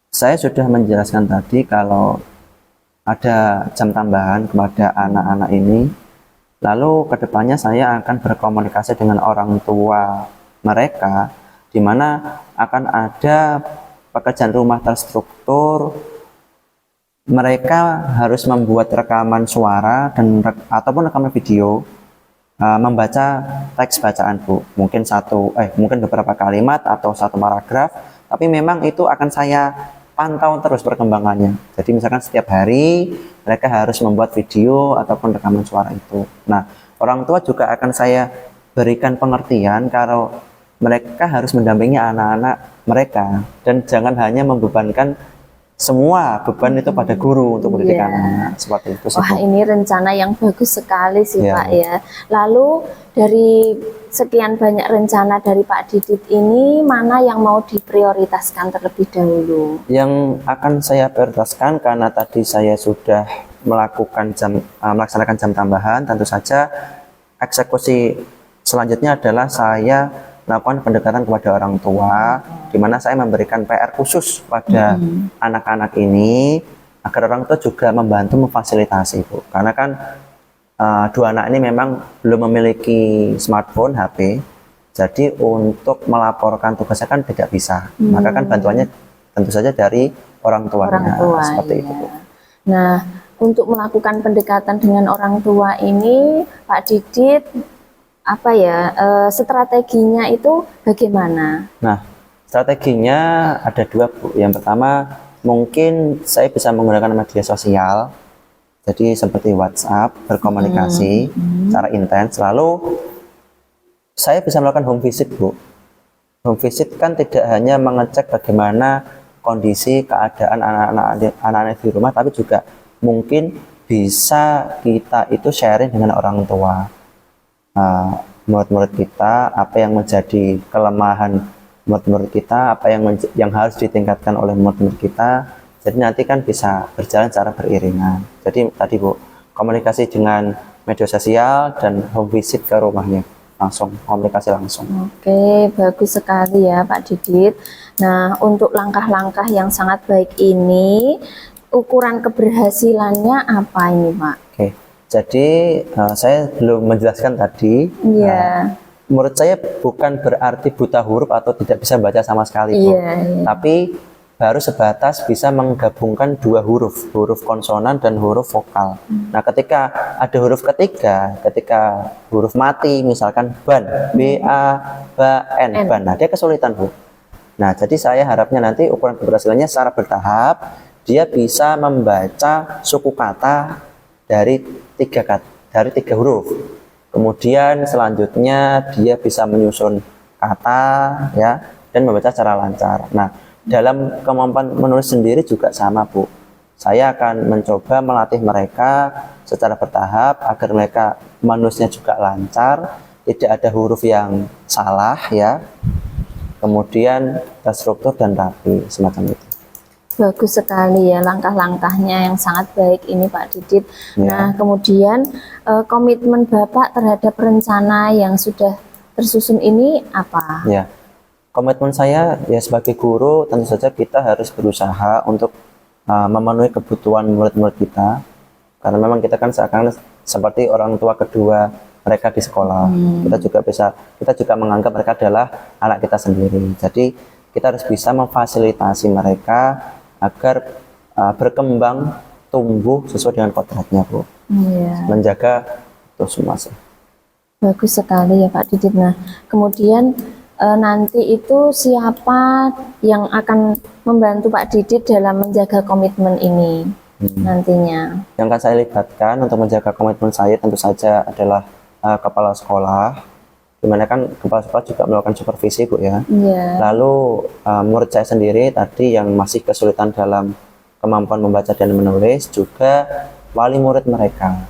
saya sudah menjelaskan tadi kalau ada jam tambahan kepada anak-anak ini. Lalu kedepannya saya akan berkomunikasi dengan orang tua mereka, di mana akan ada pekerjaan rumah terstruktur. Mereka harus membuat rekaman suara dan ataupun rekaman video, membaca teks bacaan Bu. Mungkin beberapa kalimat atau satu paragraf, tapi memang itu akan saya pantau terus perkembangannya. Jadi misalkan setiap hari mereka harus membuat video ataupun rekaman suara itu. Nah, orang tua juga akan saya berikan pengertian kalau mereka harus mendampingi anak-anak mereka dan jangan hanya membebankan semua beban itu pada guru untuk mendidik anak. Seperti itu sih. Wah, ini rencana yang bagus sekali sih Iya. Pak ya. Lalu dari sekian banyak rencana dari Pak Didit ini, mana yang mau diprioritaskan terlebih dahulu? Yang akan saya prioritaskan karena tadi saya sudah melaksanakan jam tambahan, tentu saja eksekusi selanjutnya adalah saya melakukan pendekatan kepada orang tua, di mana saya memberikan PR khusus pada anak-anak ini agar orang tua juga membantu memfasilitasi Bu. Karena kan dua anak ini memang belum memiliki smartphone, HP, jadi untuk melaporkan tugasnya kan tidak bisa. Maka kan bantuannya tentu saja dari orang tuanya. Seperti itu Bu. Nah, untuk melakukan pendekatan dengan orang tua ini, Pak Didit, apa ya, strateginya itu bagaimana? Nah, strateginya ada dua Bu. Yang pertama, mungkin saya bisa menggunakan media sosial, jadi seperti WhatsApp, berkomunikasi secara intens. Lalu saya bisa melakukan home visit Bu. Home visit kan tidak hanya mengecek bagaimana kondisi keadaan anak-anak di rumah, tapi juga mungkin bisa kita itu sharing dengan orang tua. Murid-murid kita, apa yang menjadi kelemahan murid-murid kita, apa yang harus ditingkatkan oleh murid-murid kita. Jadi nanti kan bisa berjalan secara beriringan. Jadi tadi Bu, komunikasi dengan media sosial dan home visit ke rumahnya, langsung komunikasi langsung. Oke, bagus sekali ya Pak Didit. Nah, untuk langkah-langkah yang sangat baik ini, ukuran keberhasilannya apa ini Pak? Oke. Jadi saya belum menjelaskan tadi. Iya. Menurut saya bukan berarti buta huruf atau tidak bisa baca sama sekali, Bu. Iya. Tapi baru sebatas bisa menggabungkan dua huruf konsonan dan huruf vokal. Nah, ketika ada huruf ketiga, ketika huruf mati, misalkan ban, ban, nah dia kesulitan Bu. Nah, jadi saya harapnya nanti ukuran keberhasilannya secara bertahap, dia bisa membaca suku kata dari tiga huruf. Kemudian selanjutnya dia bisa menyusun kata ya dan membaca secara lancar. Nah, dalam kemampuan menulis sendiri juga sama, Bu. Saya akan mencoba melatih mereka secara bertahap agar mereka menulisnya juga lancar, tidak ada huruf yang salah ya. Kemudian terstruktur dan rapi semacam itu. Bagus sekali ya langkah-langkahnya yang sangat baik ini Pak Didit. Ya. Nah, kemudian komitmen Bapak terhadap rencana yang sudah tersusun ini apa? Ya, komitmen saya ya sebagai guru tentu saja kita harus berusaha untuk memenuhi kebutuhan murid-murid kita, karena memang kita kan seakan seperti orang tua kedua mereka di sekolah. Kita juga menganggap mereka adalah anak kita sendiri. Jadi kita harus bisa memfasilitasi mereka agar berkembang tumbuh sesuai dengan kodratnya, Bu. Iya. Menjaga itu semua sih. Bagus sekali ya Pak Didit. Nah, kemudian nanti itu siapa yang akan membantu Pak Didit dalam menjaga komitmen ini nantinya? Yang akan saya libatkan untuk menjaga komitmen saya tentu saja adalah kepala sekolah, dimana kan kepala sekolah juga melakukan supervisi, Bu ya. Iya. Lalu murid saya sendiri tadi yang masih kesulitan dalam kemampuan membaca dan menulis, juga wali murid mereka.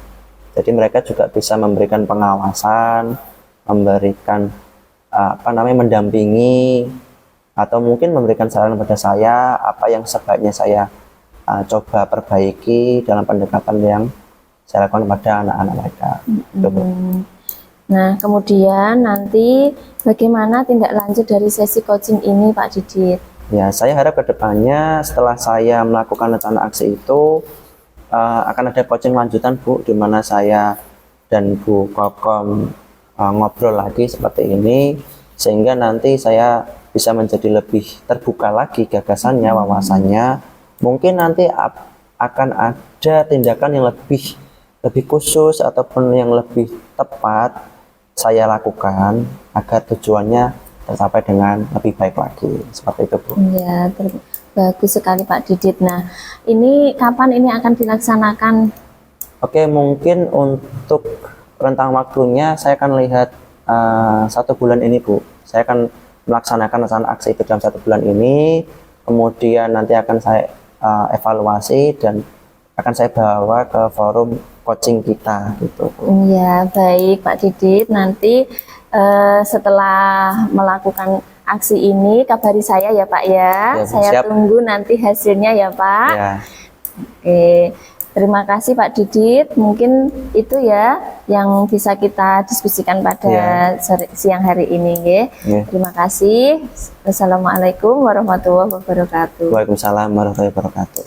Jadi mereka juga bisa memberikan pengawasan, memberikan mendampingi, atau mungkin memberikan saran pada saya apa yang sebaiknya saya coba perbaiki dalam pendekatan yang saya lakukan pada anak-anak mereka. Gitu, Bu. Nah, kemudian nanti bagaimana tindak lanjut dari sesi coaching ini Pak Didit? Ya, saya harap kedepannya setelah saya melakukan rencana aksi itu akan ada coaching lanjutan, Bu, di mana saya dan Bu Kokom ngobrol lagi seperti ini, sehingga nanti saya bisa menjadi lebih terbuka lagi gagasannya, wawasannya. Mungkin nanti akan ada tindakan yang lebih khusus ataupun yang lebih tepat saya lakukan agar tujuannya tercapai dengan lebih baik lagi, seperti itu, Bu. Ya, bagus sekali Pak Didit. Nah, ini kapan ini akan dilaksanakan? Oke, mungkin untuk rentang waktunya saya akan lihat 1 bulan ini, Bu. Saya akan melaksanakan rencana aksi itu dalam 1 bulan ini, kemudian nanti akan saya evaluasi dan akan saya bawa ke forum coaching kita gitu. Ya, baik Pak Didit. Nanti setelah melakukan aksi ini kabari saya ya Pak ya. Ya, Bu, Saya siap. tunggu nanti hasilnya ya Pak. Ya, Oke. Terima kasih Pak Didit. Mungkin itu ya yang bisa kita diskusikan pada Ya. siang hari ini ya. Ya. Terima kasih. Wassalamualaikum warahmatullahi wabarakatuh. Waalaikumsalam warahmatullahi wabarakatuh.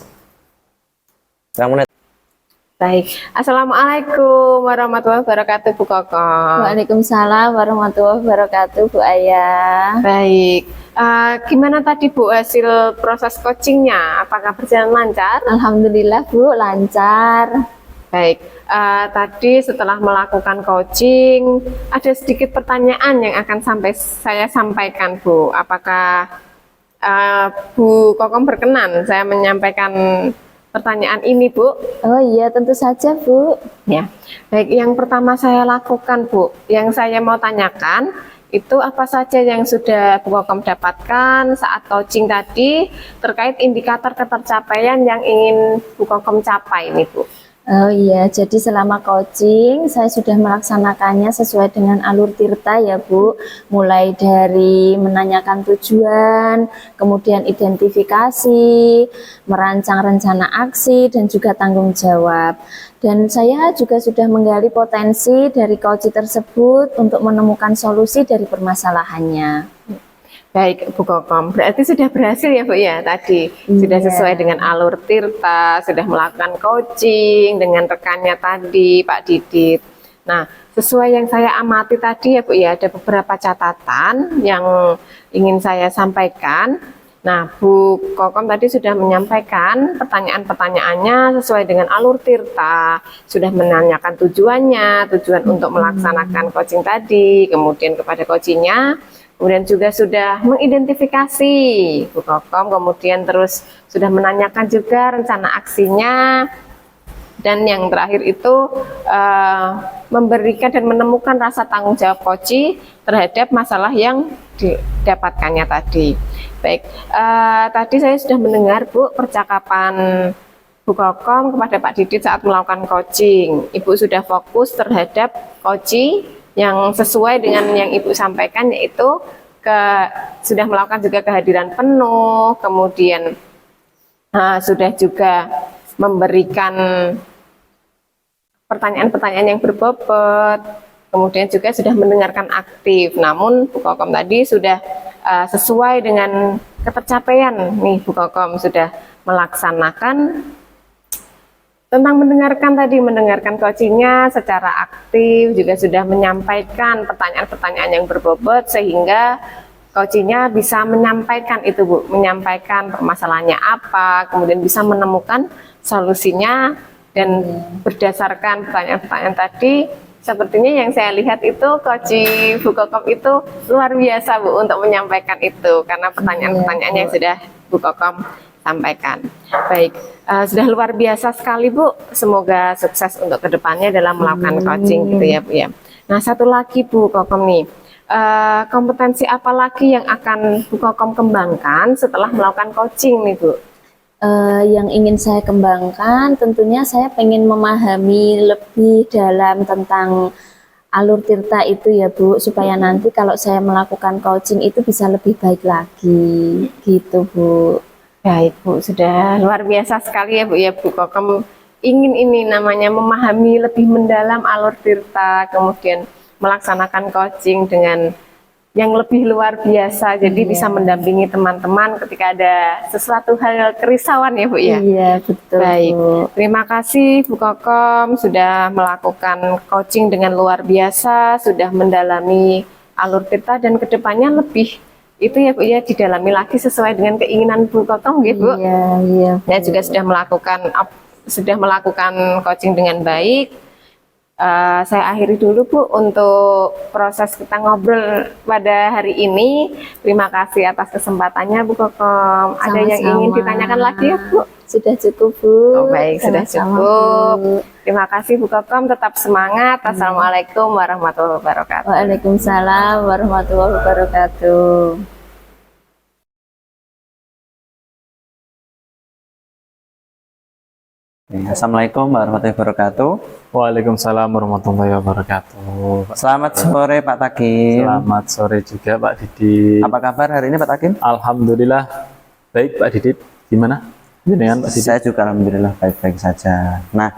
Yang menit. Baik, Assalamualaikum warahmatullahi wabarakatuh, Bu Kokom. Waalaikumsalam warahmatullahi wabarakatuh, Bu Ayah. Baik, gimana tadi Bu hasil proses coachingnya? Apakah berjalan lancar? Alhamdulillah Bu, lancar. Baik, tadi setelah melakukan coaching, ada sedikit pertanyaan yang akan saya sampaikan, Bu. Apakah Bu Kokom berkenan saya menyampaikan pertanyaan ini, Bu? Oh iya, tentu saja Bu. Ya, baik. Yang pertama saya lakukan, Bu, yang saya mau tanyakan itu apa saja yang sudah Bu Kokom dapatkan saat coaching tadi terkait indikator ketercapaian yang ingin Bu Kokom capai ini, Bu. Oh iya, jadi selama coaching saya sudah melaksanakannya sesuai dengan alur tirta ya Bu. Mulai dari menanyakan tujuan, kemudian identifikasi, merancang rencana aksi, dan juga tanggung jawab. Dan saya juga sudah menggali potensi dari coaching tersebut untuk menemukan solusi dari permasalahannya. Baik, Bu Kokom, berarti sudah berhasil ya Bu ya tadi, sudah sesuai dengan alur tirta, sudah melakukan coaching dengan rekannya tadi Pak Didit. Nah, sesuai yang saya amati tadi ya Bu ya, ada beberapa catatan yang ingin saya sampaikan. Nah, Bu Kokom tadi sudah menyampaikan pertanyaan-pertanyaannya sesuai dengan alur tirta, sudah menanyakan tujuannya, tujuan untuk melaksanakan coaching tadi, kemudian kepada coachingnya. Kemudian juga sudah mengidentifikasi Bu Kokom, kemudian terus sudah menanyakan juga rencana aksinya Dan yang terakhir itu memberikan dan menemukan rasa tanggung jawab coach terhadap masalah yang didapatkannya tadi. Baik, tadi saya sudah mendengar Bu percakapan Bu Kokom kepada Pak Didit saat melakukan coaching. Ibu sudah fokus terhadap coaching yang sesuai dengan yang Ibu sampaikan, yaitu sudah melakukan juga kehadiran penuh, kemudian sudah juga memberikan pertanyaan-pertanyaan yang berbobot, kemudian juga sudah mendengarkan aktif. Namun Bu Kokom tadi sudah sesuai dengan ketercapaian nih, Bu Kokom sudah melaksanakan tentang mendengarkan coachingnya secara aktif, juga sudah menyampaikan pertanyaan-pertanyaan yang berbobot sehingga coachingnya bisa menyampaikan itu Bu, menyampaikan permasalahannya apa, kemudian bisa menemukan solusinya. Dan berdasarkan pertanyaan-pertanyaan tadi, sepertinya yang saya lihat itu coaching Bu Kokom itu luar biasa Bu untuk menyampaikan itu, karena pertanyaan-pertanyaan yang sudah Bu Kokom sampaikan. Baik, sudah luar biasa sekali Bu, semoga sukses untuk kedepannya dalam melakukan coaching gitu ya Bu ya. Nah, satu lagi Bu Kokom nih, kompetensi apa lagi yang akan Bu Kokom kembangkan setelah melakukan coaching nih Bu? Yang ingin saya kembangkan tentunya saya pengen memahami lebih dalam tentang alur tirta itu ya Bu, supaya nanti kalau saya melakukan coaching itu bisa lebih baik lagi gitu Bu. Baik Bu, sudah luar biasa sekali ya Bu ya. Bu Kokom ingin ini namanya memahami lebih mendalam alur tirta, kemudian melaksanakan coaching dengan yang lebih luar biasa, jadi bisa mendampingi teman-teman ketika ada sesuatu hal kerisauan ya Bu ya. Iya betul. Baik, Bu. terima kasih Bu Kokom sudah melakukan coaching dengan luar biasa, sudah mendalami alur tirta dan kedepannya lebih itu ya Bu ya, didalami lagi sesuai dengan keinginan Bu Kokom gitu Bu. Iya. Dan juga sudah melakukan coaching dengan baik. Saya akhiri dulu Bu untuk proses kita ngobrol pada hari ini. Terima kasih atas kesempatannya Bu Kokom. Ada yang ingin ditanyakan lagi ya Bu? Sudah cukup Bu. Oh, baik, sudah cukup. Terima kasih Bu Kokom, tetap semangat. Assalamualaikum warahmatullahi wabarakatuh. Waalaikumsalam warahmatullahi wabarakatuh. Assalamualaikum warahmatullahi wabarakatuh. Waalaikumsalam warahmatullahi wabarakatuh. Selamat sore Pak Takim. Selamat sore juga Pak Didit. Apa kabar hari ini Pak Takim? Alhamdulillah baik Pak Didit. Gimana? Jenengan Pak Didit? Saya juga alhamdulillah baik-baik saja. Nah,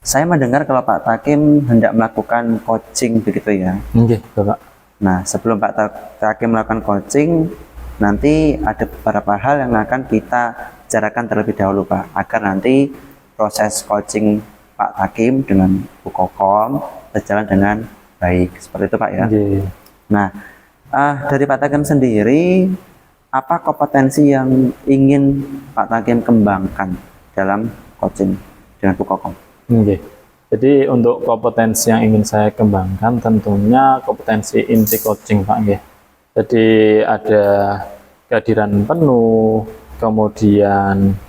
saya mendengar kalau Pak Takim hendak melakukan coaching begitu ya. Oke, Bapak. Nah, sebelum Pak Takim melakukan coaching, nanti ada beberapa hal yang akan kita bicarakan terlebih dahulu Pak, agar nanti proses coaching Pak Takim dengan Bu Kokom berjalan dengan baik. Seperti itu Pak ya. Oke. Nah, dari Pak Takim sendiri, apa kompetensi yang ingin Pak Takim kembangkan dalam coaching dengan Bu Kokom? Oke. Jadi untuk kompetensi yang ingin saya kembangkan tentunya kompetensi inti coaching Pak nggih. Jadi ada kehadiran penuh, kemudian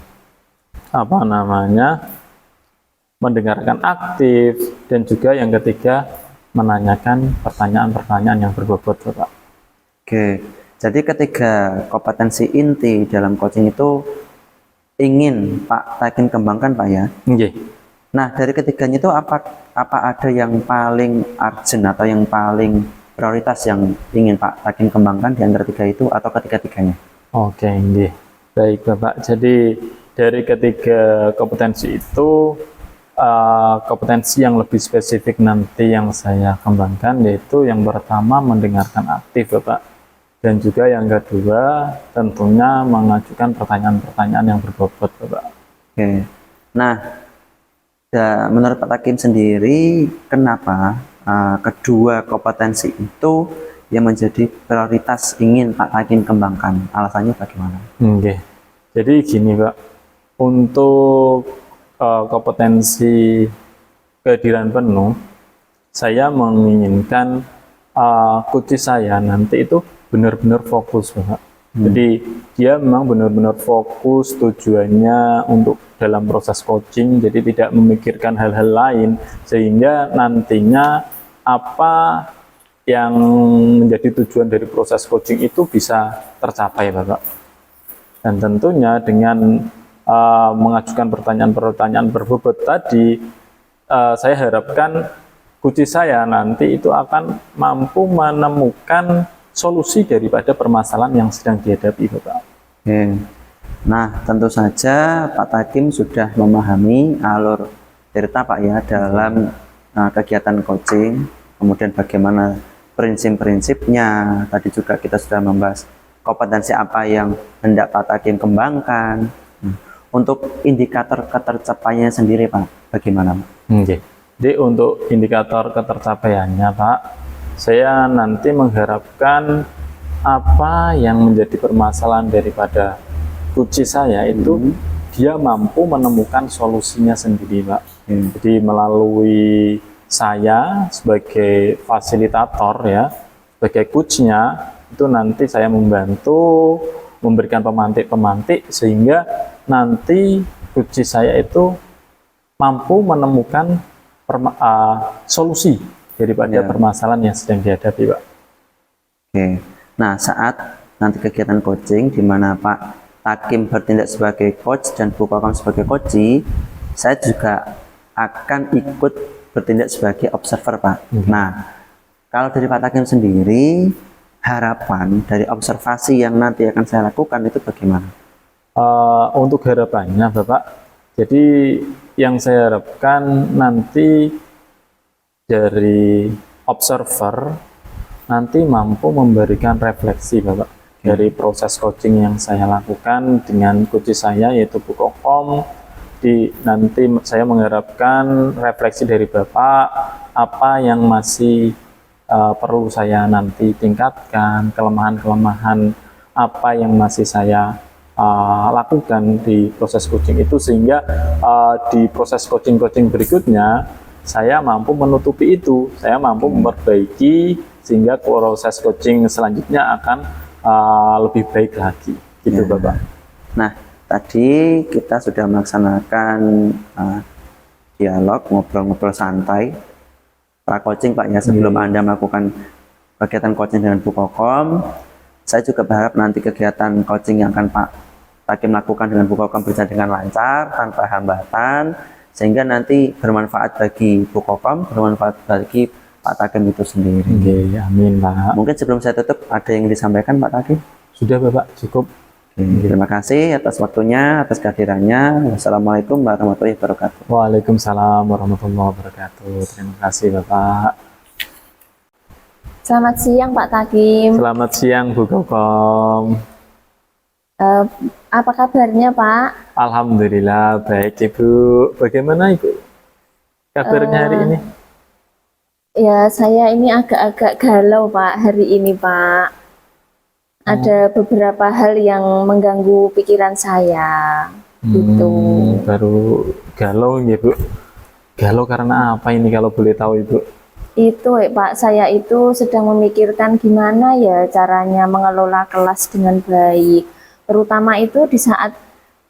mendengarkan aktif, dan juga yang ketiga menanyakan pertanyaan-pertanyaan yang berbobot Pak. Oke, jadi ketiga kompetensi inti dalam coaching itu ingin Pak Takim kembangkan Pak ya. Oke. Nah, dari ketiganya itu apa ada yang paling urgent atau yang paling prioritas yang ingin Pak Takim kembangkan di antara tiga itu atau ketiga-tiganya? Oke, nggih. Baik Bapak. Jadi dari ketiga kompetensi itu kompetensi yang lebih spesifik nanti yang saya kembangkan yaitu yang pertama mendengarkan aktif Bapak, dan juga yang kedua tentunya mengajukan pertanyaan-pertanyaan yang berbobot Bapak. Oke. Nah, menurut Pak Takim sendiri kenapa kedua kompetensi itu yang menjadi prioritas ingin Pak Takim kembangkan? Alasannya bagaimana? Oke. Jadi gini Pak, untuk kompetensi kehadiran penuh, saya menginginkan coach saya nanti itu benar-benar fokus Pak. Jadi dia memang benar-benar fokus tujuannya untuk dalam proses coaching, jadi tidak memikirkan hal-hal lain, sehingga nantinya apa yang menjadi tujuan dari proses coaching itu bisa tercapai, Bapak. Dan tentunya dengan mengajukan pertanyaan-pertanyaan berbobot tadi, saya harapkan coach saya nanti itu akan mampu menemukan solusi daripada permasalahan yang sedang dihadapi, Bapak. Oke. Nah, tentu saja Pak Takim sudah memahami alur cerita Pak ya dalam kegiatan coaching, kemudian bagaimana prinsip-prinsipnya. Tadi juga kita sudah membahas kompetensi apa yang hendak Pak Takim kembangkan. Untuk indikator ketercapaiannya sendiri Pak, bagaimana Pak? Oke. Jadi untuk indikator ketercapaiannya Pak, saya nanti mengharapkan apa yang menjadi permasalahan daripada coach saya itu dia mampu menemukan solusinya sendiri, Pak. Jadi melalui saya sebagai fasilitator ya, sebagai coachnya itu nanti saya membantu memberikan pemantik-pemantik sehingga nanti coach saya itu mampu menemukan solusi daripada permasalahan yang sedang dihadapi, Pak. Oke. Nah, saat nanti kegiatan coaching di mana Pak Takim bertindak sebagai coach dan Bu Kokom sebagai coach, saya juga akan ikut bertindak sebagai observer, Pak. Nah, kalau dari Pak Takim sendiri, harapan dari observasi yang nanti akan saya lakukan itu bagaimana? Untuk harapannya, Bapak, jadi yang saya harapkan nanti dari observer nanti mampu memberikan refleksi, Bapak, dari proses coaching yang saya lakukan dengan coach saya yaitu Bu Kokom. Nanti saya mengharapkan refleksi dari Bapak apa yang masih perlu saya nanti tingkatkan, kelemahan-kelemahan apa yang masih saya lakukan di proses coaching itu, sehingga di proses coaching berikutnya saya mampu menutupi itu, saya mampu memperbaiki sehingga proses coaching selanjutnya akan lebih baik lagi, gitu Bapak. Nah, tadi kita sudah melaksanakan dialog, ngobrol-ngobrol santai pra-coaching Pak ya, sebelum Anda melakukan kegiatan coaching dengan Bu Kokom. Saya juga berharap nanti kegiatan coaching yang akan Pak Takim lakukan dengan Bu Kokom berjalan dengan lancar, tanpa hambatan, sehingga nanti bermanfaat bagi Bu Kokom, bermanfaat bagi Pak Takim itu sendiri. Oke, amin Pak. Mungkin sebelum saya tutup, ada yang disampaikan Pak Takim? Sudah Bapak, cukup. Terima kasih atas waktunya, atas kehadirannya. Wassalamualaikum warahmatullahi wabarakatuh. Waalaikumsalam warahmatullahi wabarakatuh. Terima kasih Bapak. Selamat siang Pak Takim. Selamat siang Bu Kokom. Apa kabarnya Pak? Alhamdulillah baik Ibu. Bagaimana Ibu kabarnya hari ini? Ya, saya ini agak-agak galau Pak hari ini Pak. Ada beberapa hal yang mengganggu pikiran saya. Gitu. Baru galau ya Bu. Galau karena apa ini kalau boleh tahu Ibu? Itu Pak, saya itu sedang memikirkan gimana ya caranya mengelola kelas dengan baik. Terutama itu di saat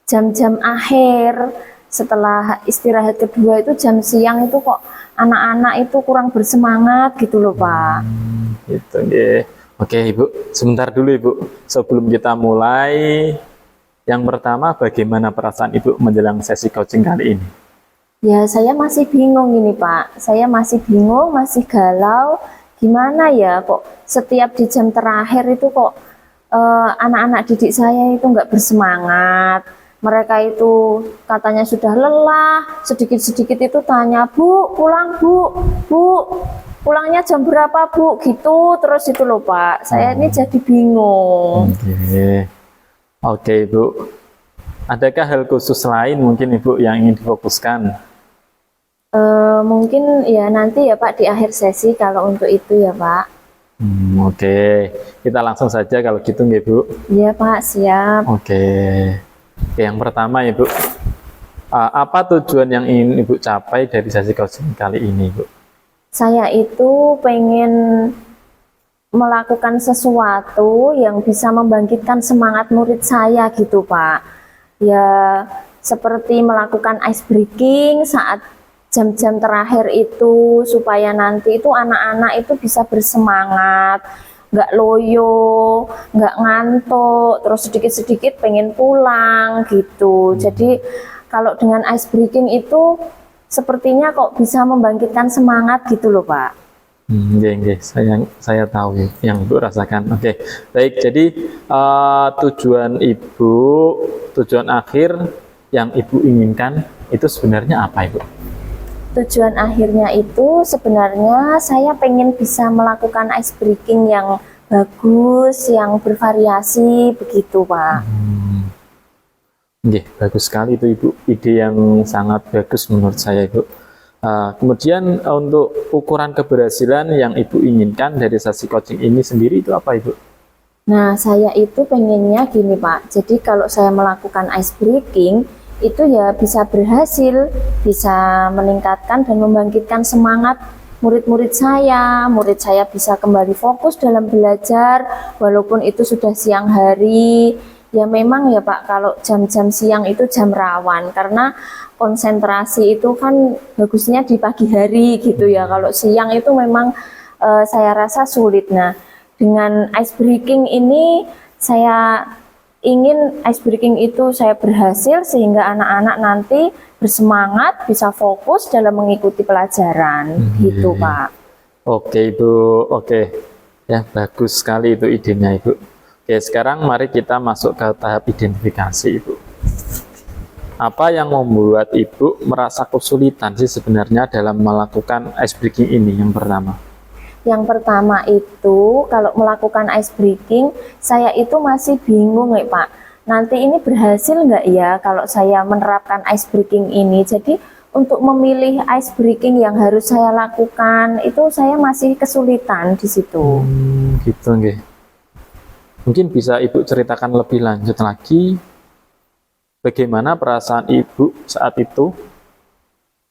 jam-jam akhir, setelah istirahat kedua itu jam siang itu kok anak-anak itu kurang bersemangat gitu loh Pak. Gitu ya. Oke Ibu, sebentar dulu Ibu. Sebelum kita mulai, yang pertama bagaimana perasaan Ibu menjelang sesi coaching kali ini? Ya saya masih bingung ini Pak. Saya masih bingung, masih galau. Gimana ya kok setiap di jam terakhir itu kok anak-anak didik saya itu nggak bersemangat. Mereka itu katanya sudah lelah, sedikit-sedikit itu tanya, Bu, pulang Bu, pulangnya jam berapa Bu, gitu terus itu loh Pak. Saya ini jadi bingung. Oke Ibu, adakah hal khusus lain mungkin Ibu yang ingin difokuskan? Mungkin ya nanti ya Pak di akhir sesi kalau untuk itu ya Pak. Oke, kita langsung saja kalau gitu nggih Bu. Iya Pak, siap. Oke, yang pertama Ibu, apa tujuan yang ingin Ibu capai dari sesi coaching kali ini Bu? Saya itu pengen melakukan sesuatu yang bisa membangkitkan semangat murid saya gitu Pak. Ya seperti melakukan ice breaking saat jam-jam terakhir itu, supaya nanti itu anak-anak itu bisa bersemangat, nggak loyo, nggak ngantuk, terus sedikit-sedikit pengen pulang gitu. Jadi kalau dengan ice breaking itu sepertinya kok bisa membangkitkan semangat gitu loh Pak. Nggih, saya tahu ya, yang Ibu rasakan. Oke, baik. Jadi tujuan akhir yang Ibu inginkan itu sebenarnya apa, Ibu? Tujuan akhirnya itu sebenarnya saya pengen bisa melakukan ice breaking yang bagus, yang bervariasi begitu Pak. Nggih, bagus sekali itu Ibu. Ide yang sangat bagus menurut saya Ibu. Kemudian untuk ukuran keberhasilan yang Ibu inginkan dari sesi coaching ini sendiri itu apa Ibu? Nah saya itu pengennya gini Pak, jadi kalau saya melakukan ice breaking itu ya bisa berhasil, bisa meningkatkan dan membangkitkan semangat murid-murid saya bisa kembali fokus dalam belajar walaupun itu sudah siang hari. Ya memang ya Pak, kalau jam-jam siang itu jam rawan karena konsentrasi itu kan bagusnya di pagi hari gitu ya. Kalau siang itu memang saya rasa sulit. Nah, dengan ice breaking ini saya ingin ice breaking itu saya berhasil sehingga anak-anak nanti bersemangat, bisa fokus dalam mengikuti pelajaran gitu Pak. Oke Ibu, oke ya, bagus sekali itu idenya Ibu. Oke, sekarang mari kita masuk ke tahap identifikasi Ibu. Apa yang membuat Ibu merasa kesulitan sih sebenarnya dalam melakukan ice breaking ini yang pertama? Yang pertama itu kalau melakukan ice breaking saya itu masih bingung ya Pak, nanti ini berhasil nggak ya kalau saya menerapkan ice breaking ini. Jadi untuk memilih ice breaking yang harus saya lakukan itu saya masih kesulitan di situ. Gitu nggih. Mungkin bisa Ibu ceritakan lebih lanjut lagi bagaimana perasaan Ibu saat itu?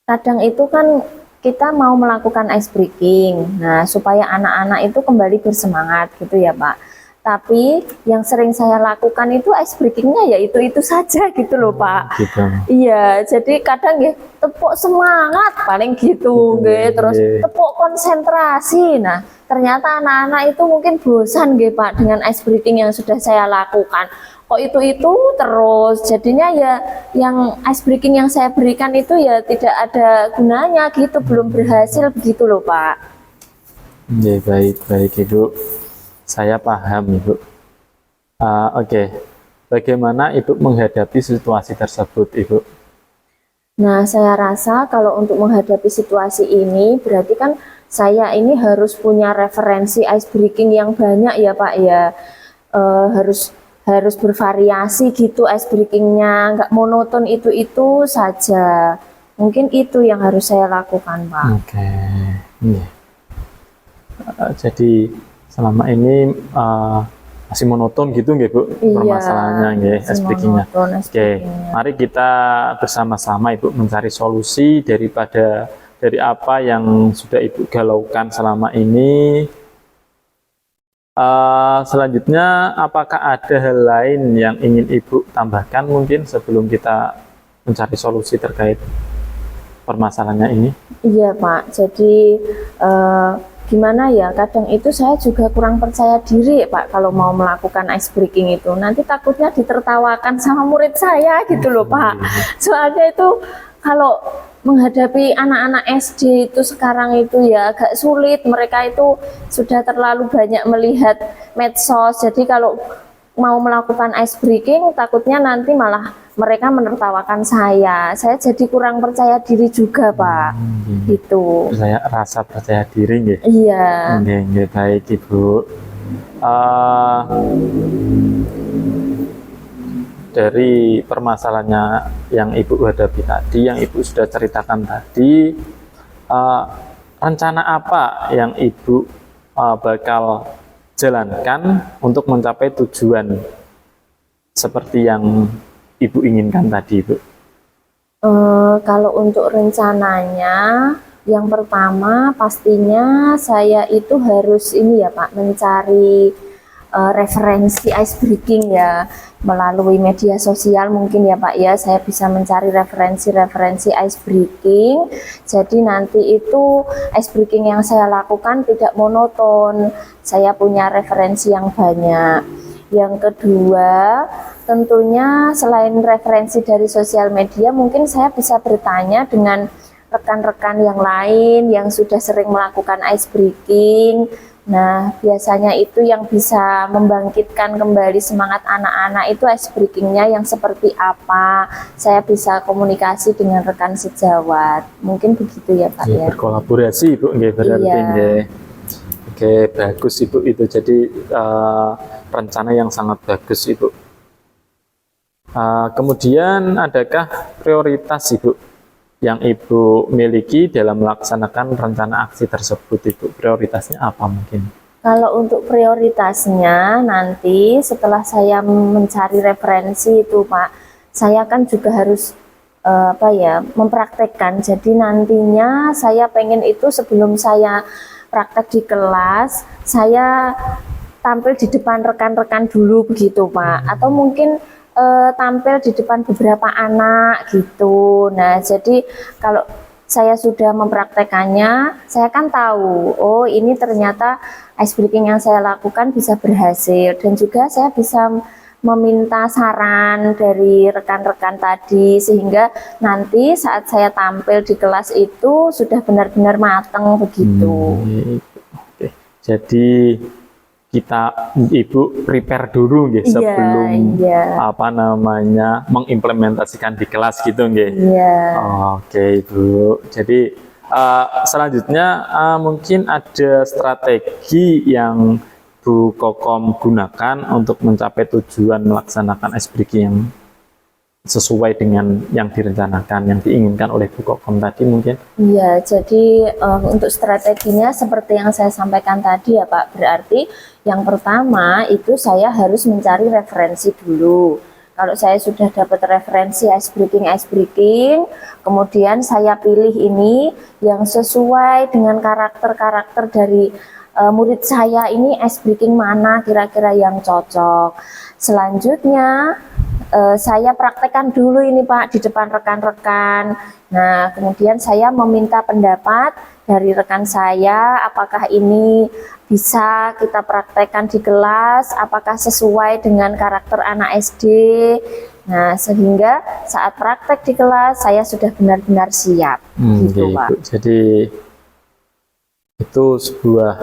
Kadang itu kan kita mau melakukan ice breaking, nah supaya anak-anak itu kembali bersemangat gitu ya Pak. Tapi yang sering saya lakukan itu ice breakingnya ya itu saja gitu loh Pak. Gitu. Iya, jadi kadang ya tepuk semangat paling gitu, terus tepuk konsentrasi. Nah ternyata anak-anak itu mungkin bosan Pak dengan ice breaking yang sudah saya lakukan. Kok itu terus, jadinya ya yang ice breaking yang saya berikan itu ya tidak ada gunanya gitu, belum berhasil begitu loh Pak. Ya, baik Ibu, saya paham Ibu. Oke. Bagaimana Ibu menghadapi situasi tersebut Ibu? Nah saya rasa kalau untuk menghadapi situasi ini berarti kan saya ini harus punya referensi ice breaking yang banyak ya Pak ya. Harus bervariasi gitu ice breakingnya, nggak monoton itu saja. Mungkin itu yang harus saya lakukan Pak. Oke. Jadi selama ini masih monoton gitu nggih Bu, permasalahannya nggih ice breakingnya. Oke, mari kita bersama-sama Ibu mencari solusi dari apa yang sudah Ibu galaukan selama ini. Selanjutnya, apakah ada hal lain yang ingin Ibu tambahkan mungkin sebelum kita mencari solusi terkait permasalahannya ini? Iya Pak, jadi gimana ya, kadang itu saya juga kurang percaya diri Pak kalau mau melakukan ice breaking itu. Nanti takutnya ditertawakan sama murid saya gitu loh Pak. Soalnya itu kalau menghadapi anak-anak SD itu sekarang itu ya agak sulit, mereka itu sudah terlalu banyak melihat medsos, jadi kalau mau melakukan ice breaking takutnya nanti malah mereka menertawakan saya jadi kurang percaya diri juga Pak. Gitu. Rasa percaya diri nggih? Iya. Nggih, baik Ibu. Dari permasalahannya yang Ibu hadapi tadi, yang Ibu sudah ceritakan tadi, rencana apa yang Ibu bakal jalankan untuk mencapai tujuan seperti yang Ibu inginkan tadi, Ibu? Kalau untuk rencananya Yang pertama pastinya saya itu harus ini ya Pak, mencari referensi ice breaking ya, melalui media sosial mungkin ya Pak ya, saya bisa mencari referensi ice breaking. Jadi nanti itu ice breaking yang saya lakukan tidak monoton, saya punya referensi yang banyak. Yang kedua, tentunya selain referensi dari sosial media, mungkin saya bisa bertanya dengan rekan-rekan yang lain yang sudah sering melakukan ice breaking. Nah, biasanya itu yang bisa membangkitkan kembali semangat anak-anak itu ice breakingnya yang seperti apa. Saya bisa komunikasi dengan rekan sejawat. Mungkin begitu ya Pak ya. Berkolaborasi Ibu, nggih berarti Iya. nggih. Oke, bagus Ibu itu. Jadi rencana yang sangat bagus Ibu. Kemudian adakah prioritas Ibu yang Ibu miliki dalam melaksanakan rencana aksi tersebut Ibu? Prioritasnya apa mungkin? Kalau untuk prioritasnya nanti setelah saya mencari referensi itu Pak, saya kan juga harus mempraktekkan. Jadi nantinya saya pengen itu sebelum saya praktek di kelas, saya tampil di depan rekan-rekan dulu begitu Pak, atau mungkin tampil di depan beberapa anak gitu. Nah, jadi kalau saya sudah mempraktekannya, saya kan tahu, oh ini ternyata ice breaking yang saya lakukan bisa berhasil, dan juga saya bisa meminta saran dari rekan-rekan tadi, sehingga nanti saat saya tampil di kelas itu sudah benar-benar matang begitu. Oke. Jadi kita Ibu prepare dulu nggih sebelum mengimplementasikan di kelas gitu nggih. Iya. Oke Ibu. Jadi selanjutnya mungkin ada strategi yang Bu Kokom gunakan untuk mencapai tujuan melaksanakan ice breaking yang sesuai dengan yang direncanakan, yang diinginkan oleh Bu Kokom tadi mungkin? Iya, jadi untuk strateginya seperti yang saya sampaikan tadi ya Pak, berarti yang pertama itu saya harus mencari referensi dulu. Kalau saya sudah dapat referensi ice breaking, kemudian saya pilih ini yang sesuai dengan karakter-karakter dari murid saya, ini ice breaking mana kira-kira yang cocok. Selanjutnya saya praktekkan dulu ini Pak di depan rekan-rekan. Nah, kemudian saya meminta pendapat dari rekan saya, apakah ini bisa kita praktekkan di kelas, apakah sesuai dengan karakter anak SD. Nah, sehingga saat praktek di kelas saya sudah benar-benar siap gitu Pak. Jadi itu sebuah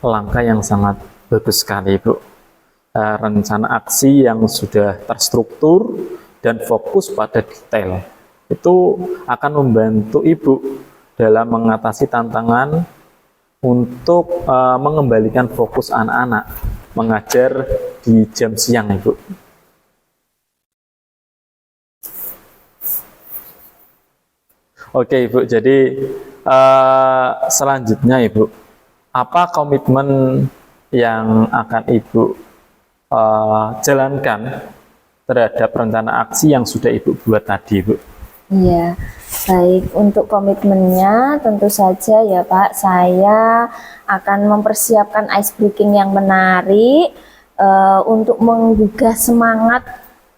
langkah yang sangat bagus sekali Bu. Rencana aksi yang sudah terstruktur dan fokus pada detail itu akan membantu Ibu dalam mengatasi tantangan untuk mengembalikan fokus anak-anak mengajar di jam siang Ibu. Oke Ibu, jadi selanjutnya Ibu, apa komitmen yang akan Ibu jalankan terhadap rencana aksi yang sudah Ibu buat tadi, Bu? Iya, baik. Untuk komitmennya tentu saja ya Pak, saya akan mempersiapkan ice breaking yang menarik untuk menggugah semangat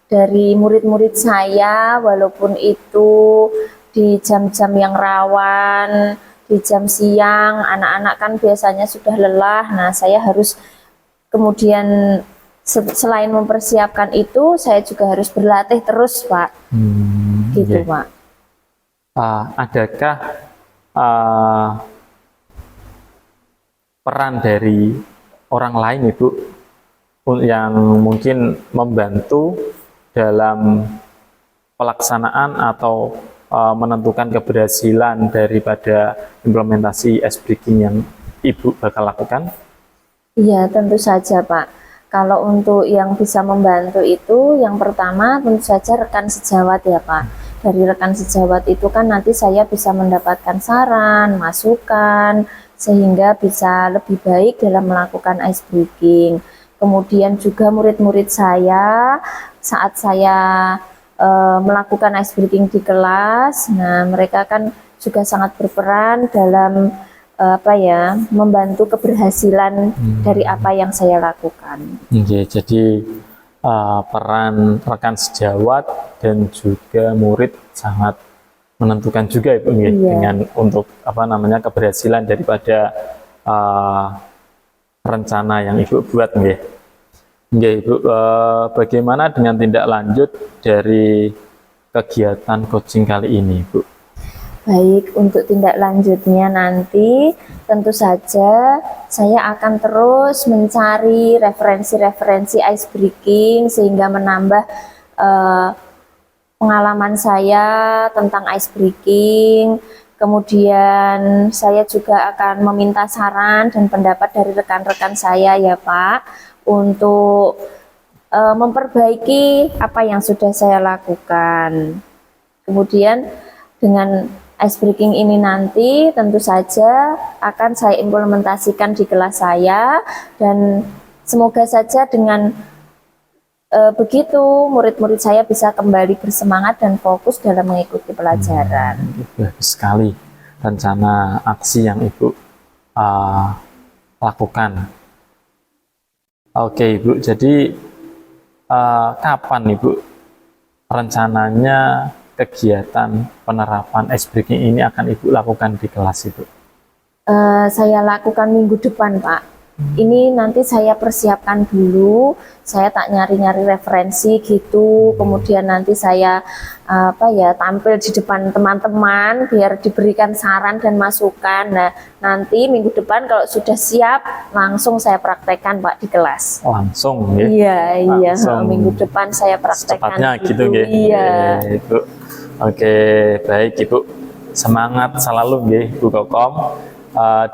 dari murid-murid saya, walaupun itu di jam-jam yang rawan, di jam siang, anak-anak kan biasanya sudah lelah. Nah, saya harus kemudian selain mempersiapkan itu, saya juga harus berlatih terus, Pak. Gitu, Pak. Adakah peran dari orang lain, Ibu, yang mungkin membantu dalam pelaksanaan atau menentukan keberhasilan daripada implementasi ice breaking yang Ibu bakal lakukan? Iya, tentu saja, Pak. Kalau untuk yang bisa membantu itu, yang pertama tentu saja rekan sejawat ya Pak. Dari rekan sejawat itu kan nanti saya bisa mendapatkan saran, masukan, sehingga bisa lebih baik dalam melakukan ice breaking. Kemudian juga murid-murid saya, saat saya melakukan ice breaking di kelas, nah mereka kan juga sangat berperan dalam membantu keberhasilan dari apa yang saya lakukan. Oke, jadi peran rekan sejawat dan juga murid sangat menentukan juga Ibu nggih, dengan untuk keberhasilan daripada rencana yang Ibu buat nggih. Nggih Ibu, bagaimana dengan tindak lanjut dari kegiatan coaching kali ini Ibu? Baik, untuk tindak lanjutnya nanti tentu saja saya akan terus mencari referensi-referensi ice breaking sehingga menambah pengalaman saya tentang ice breaking. Kemudian saya juga akan meminta saran dan pendapat dari rekan-rekan saya ya Pak, untuk memperbaiki apa yang sudah saya lakukan. Kemudian dengan ice breaking ini nanti tentu saja akan saya implementasikan di kelas saya, dan semoga saja dengan begitu murid-murid saya bisa kembali bersemangat dan fokus dalam mengikuti pelajaran. Bagus sekali rencana aksi yang Ibu lakukan. Oke Ibu, jadi kapan Ibu rencananya kegiatan penerapan ice breaking ini akan Ibu lakukan di kelas Ibu? Saya lakukan minggu depan Pak. Ini nanti saya persiapkan dulu, saya tak nyari-nyari referensi gitu, kemudian nanti saya tampil di depan teman-teman biar diberikan saran dan masukan. Nah, nanti minggu depan kalau sudah siap langsung saya praktekkan Pak di kelas. Langsung ya? Iya, minggu depan saya praktekkan gitu ya? Iya. Ibu. Oke, baik Ibu, semangat selalu nggih Ibu Kokom.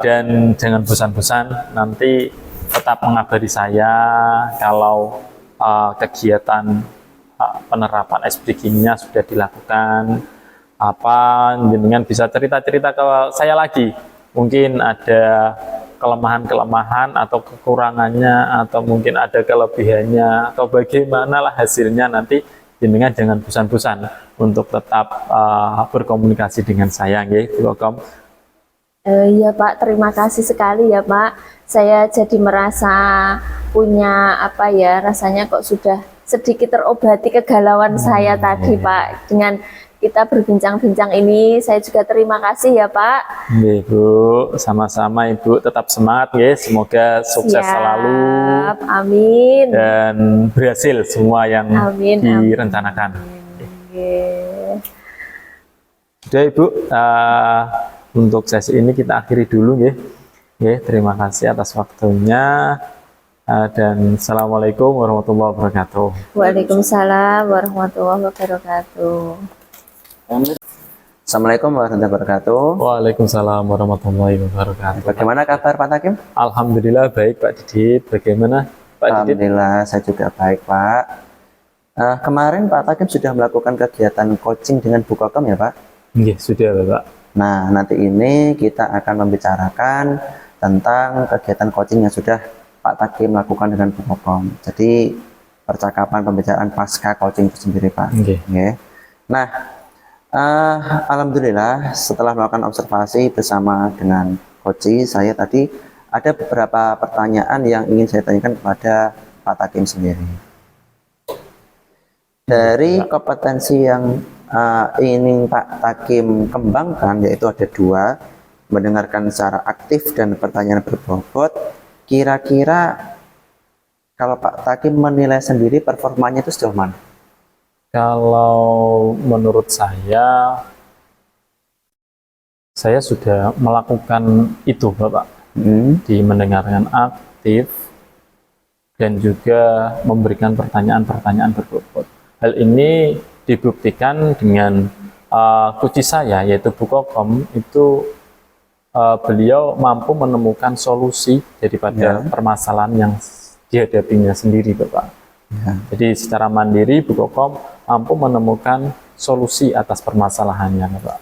Dan jangan bosan-bosan, nanti tetap mengabari saya kalau kegiatan penerapan ice breaking-nya sudah dilakukan. Jenengan bisa cerita-cerita ke saya lagi, mungkin ada kelemahan-kelemahan atau kekurangannya, atau mungkin ada kelebihannya, atau bagaimana lah hasilnya. Nanti jenengan jangan bosan-bosan untuk tetap berkomunikasi dengan saya nggih Bu Kokom. Ya Pak, terima kasih sekali ya Pak. Saya jadi merasa punya rasanya kok sudah sedikit terobati kegalauan saya tadi Pak. Dengan kita berbincang-bincang ini, saya juga terima kasih ya Pak. Ibu, sama-sama Ibu, tetap semangat ya. Semoga sukses selalu. Amin. Dan berhasil semua yang direncanakan. Amin. Sudah Ibu, untuk sesi ini kita akhiri dulu ya. Terima kasih atas waktunya, dan Assalamualaikum warahmatullahi wabarakatuh. Waalaikumsalam warahmatullahi wabarakatuh. Assalamualaikum warahmatullahi wabarakatuh. Waalaikumsalam warahmatullahi wabarakatuh. Bagaimana kabar Pak Takim? Alhamdulillah baik Pak Didit. Bagaimana Pak Didit? Alhamdulillah saya juga baik Pak. Kemarin Pak Takim sudah melakukan kegiatan coaching dengan Bu Kokom ya Pak? Iya, sudah Bapak. Nah, nanti ini kita akan membicarakan tentang kegiatan coaching yang sudah Pak Takim lakukan dengan Bu Kokom. Jadi, percakapan pembicaraan pasca coaching itu sendiri, Pak. Nah, alhamdulillah setelah melakukan observasi bersama dengan coach, saya tadi ada beberapa pertanyaan yang ingin saya tanyakan kepada Pak Takim sendiri. Dari kompetensi yang ini Pak Takim kembangkan, yaitu ada 2, mendengarkan secara aktif dan pertanyaan berbobot. Kira-kira kalau Pak Takim menilai sendiri performanya itu sejauh mana? Kalau menurut saya sudah melakukan itu Bapak, di mendengarkan aktif dan juga memberikan pertanyaan-pertanyaan berbobot. Hal ini dibuktikan dengan coach saya, yaitu Bu Kokom. Itu beliau mampu menemukan solusi daripada permasalahan yang dihadapinya sendiri Bapak. Jadi secara mandiri Bu Kokom mampu menemukan solusi atas permasalahannya Bapak.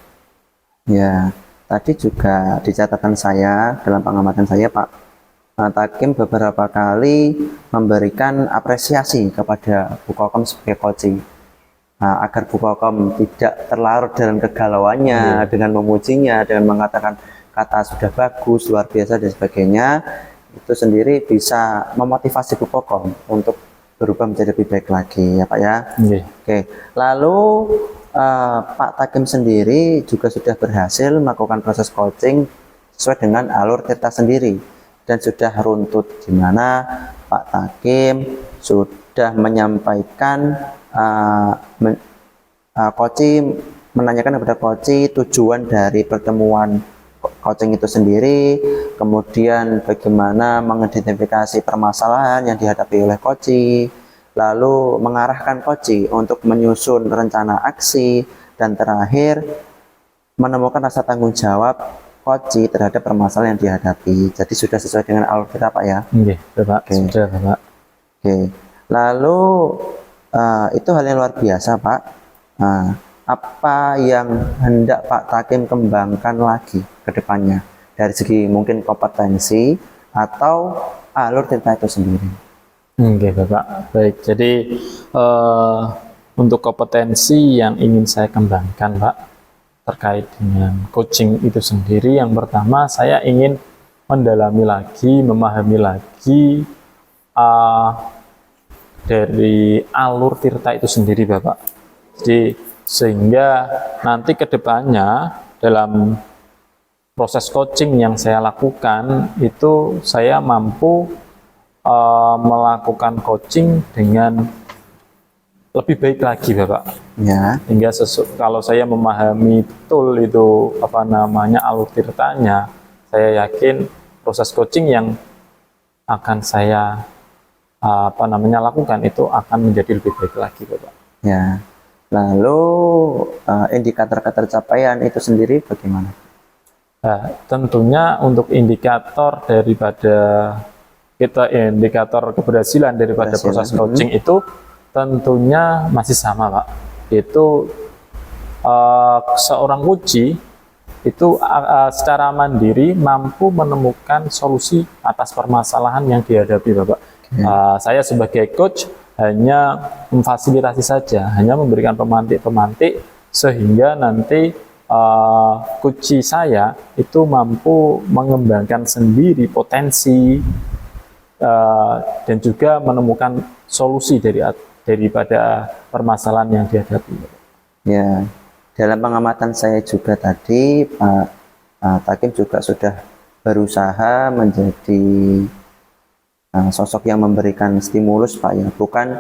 Ya, tadi juga di catatan saya, dalam pengamatan saya Pak Takim beberapa kali memberikan apresiasi kepada Bu Kokom sebagai coaching. agar Bu Kokom tidak terlarut dalam kegalauannya dengan memujinya, dengan mengatakan kata sudah bagus, luar biasa dan sebagainya, itu sendiri bisa memotivasi Bu Kokom untuk berubah menjadi lebih baik lagi ya Pak ya. Oke, lalu Pak Takim sendiri juga sudah berhasil melakukan proses coaching sesuai dengan alur Tirta sendiri dan sudah runtut, di mana Pak Takim sudah menyampaikan Koci menanyakan kepada Koci tujuan dari pertemuan coaching itu sendiri, kemudian bagaimana mengidentifikasi permasalahan yang dihadapi oleh Koci, lalu mengarahkan Koci untuk menyusun rencana aksi, dan terakhir menemukan rasa tanggung jawab Koci terhadap permasalahan yang dihadapi. Jadi sudah sesuai dengan alur kita Pak ya? Bapak. Sudah Bapak. Lalu itu hal yang luar biasa Pak. Apa yang hendak Pak Takim kembangkan lagi ke depannya dari segi mungkin kompetensi atau alur Tirta itu sendiri? Bapak. Baik, jadi untuk kompetensi yang ingin saya kembangkan Pak terkait dengan coaching itu sendiri, yang pertama saya ingin mendalami lagi, memahami lagi dari alur Tirta itu sendiri Bapak. Jadi sehingga nanti ke depannya dalam proses coaching yang saya lakukan itu saya mampu melakukan coaching dengan lebih baik lagi Bapak. Ya. Hingga kalau saya memahami betul itu alur Tirtanya, saya yakin proses coaching yang akan saya lakukan itu akan menjadi lebih baik lagi Bapak. Ya. Lalu indikator ketercapaian itu sendiri bagaimana? Tentunya untuk indikator daripada indikator keberhasilan daripada proses coaching itu tentunya masih sama Pak. Itu seorang coach itu secara mandiri mampu menemukan solusi atas permasalahan yang dihadapi Bapak. Saya sebagai coach hanya memfasilitasi saja, hanya memberikan pemantik-pemantik sehingga nanti coach saya itu mampu mengembangkan sendiri potensi dan juga menemukan solusi daripada permasalahan yang dihadapi. Ya, dalam pengamatan saya juga tadi Pak Takim juga sudah berusaha menjadi sosok yang memberikan stimulus Pak ya, bukan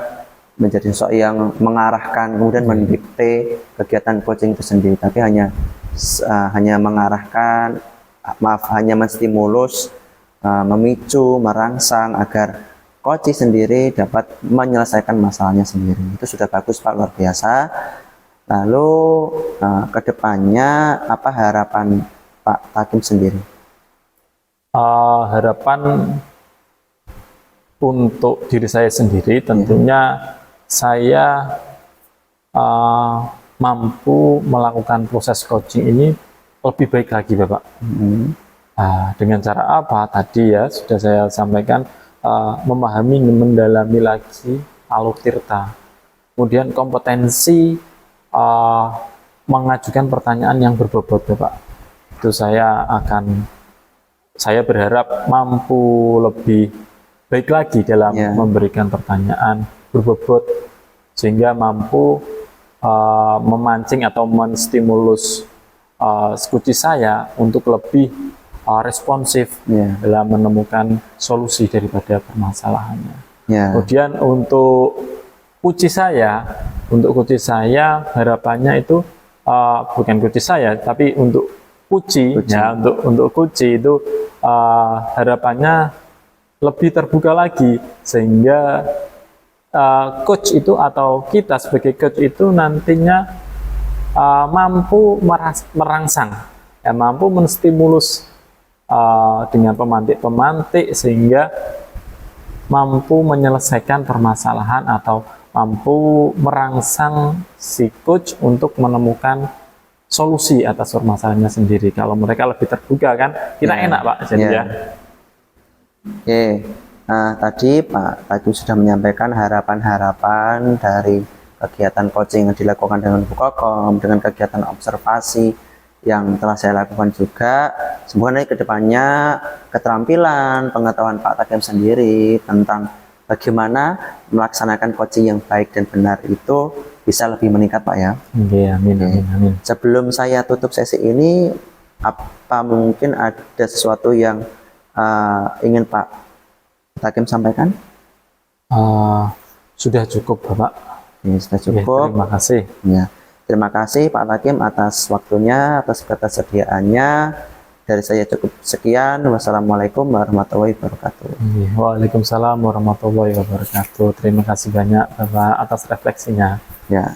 menjadi sosok yang mengarahkan kemudian mendikte kegiatan coaching itu sendiri, tapi hanya mengarahkan, hanya menstimulus, memicu, merangsang agar coach sendiri dapat menyelesaikan masalahnya sendiri. Itu sudah bagus Pak, luar biasa. Lalu kedepannya apa harapan Pak Takim sendiri? Harapan untuk diri saya sendiri tentunya saya mampu melakukan proses coaching ini lebih baik lagi Bapak. Dengan cara apa? Tadi ya sudah saya sampaikan, memahami, mendalami lagi alur Tirta, kemudian kompetensi mengajukan pertanyaan yang berbobot Bapak. Itu saya berharap mampu lebih baik lagi dalam memberikan pertanyaan berbobot sehingga mampu memancing atau menstimulus coach saya untuk lebih responsif dalam menemukan solusi daripada permasalahannya. Kemudian untuk coach saya harapannya itu bukan coach saya tapi untuk coach untuk coach itu harapannya lebih terbuka lagi sehingga coach itu atau kita sebagai coach itu nantinya mampu merangsang, mampu menstimulus dengan pemantik-pemantik sehingga mampu menyelesaikan permasalahan atau mampu merangsang si coach untuk menemukan solusi atas permasalahannya sendiri. Kalau mereka lebih terbuka kan, kita enak Pak. Jadi Tadi Pak Takim sudah menyampaikan harapan-harapan dari kegiatan coaching yang dilakukan dengan Bu Kokom, dengan kegiatan observasi yang telah saya lakukan juga, semoga nanti kedepannya keterampilan, pengetahuan Pak Takim sendiri tentang bagaimana melaksanakan coaching yang baik dan benar itu bisa lebih meningkat, Pak ya. Iya, amin, amin, amin. Sebelum saya tutup sesi ini, apa mungkin ada sesuatu yang ingin Pak Takim sampaikan? Sudah cukup, Bapak. Ini sudah Ya, cukup. terima kasih. Ya. Terima kasih Pak Takim atas waktunya, atas ketersediaannya. Dari saya cukup sekian. Wassalamualaikum warahmatullahi wabarakatuh. Iya, Waalaikumsalam warahmatullahi wabarakatuh. Terima kasih banyak Bapak atas refleksinya. Ya.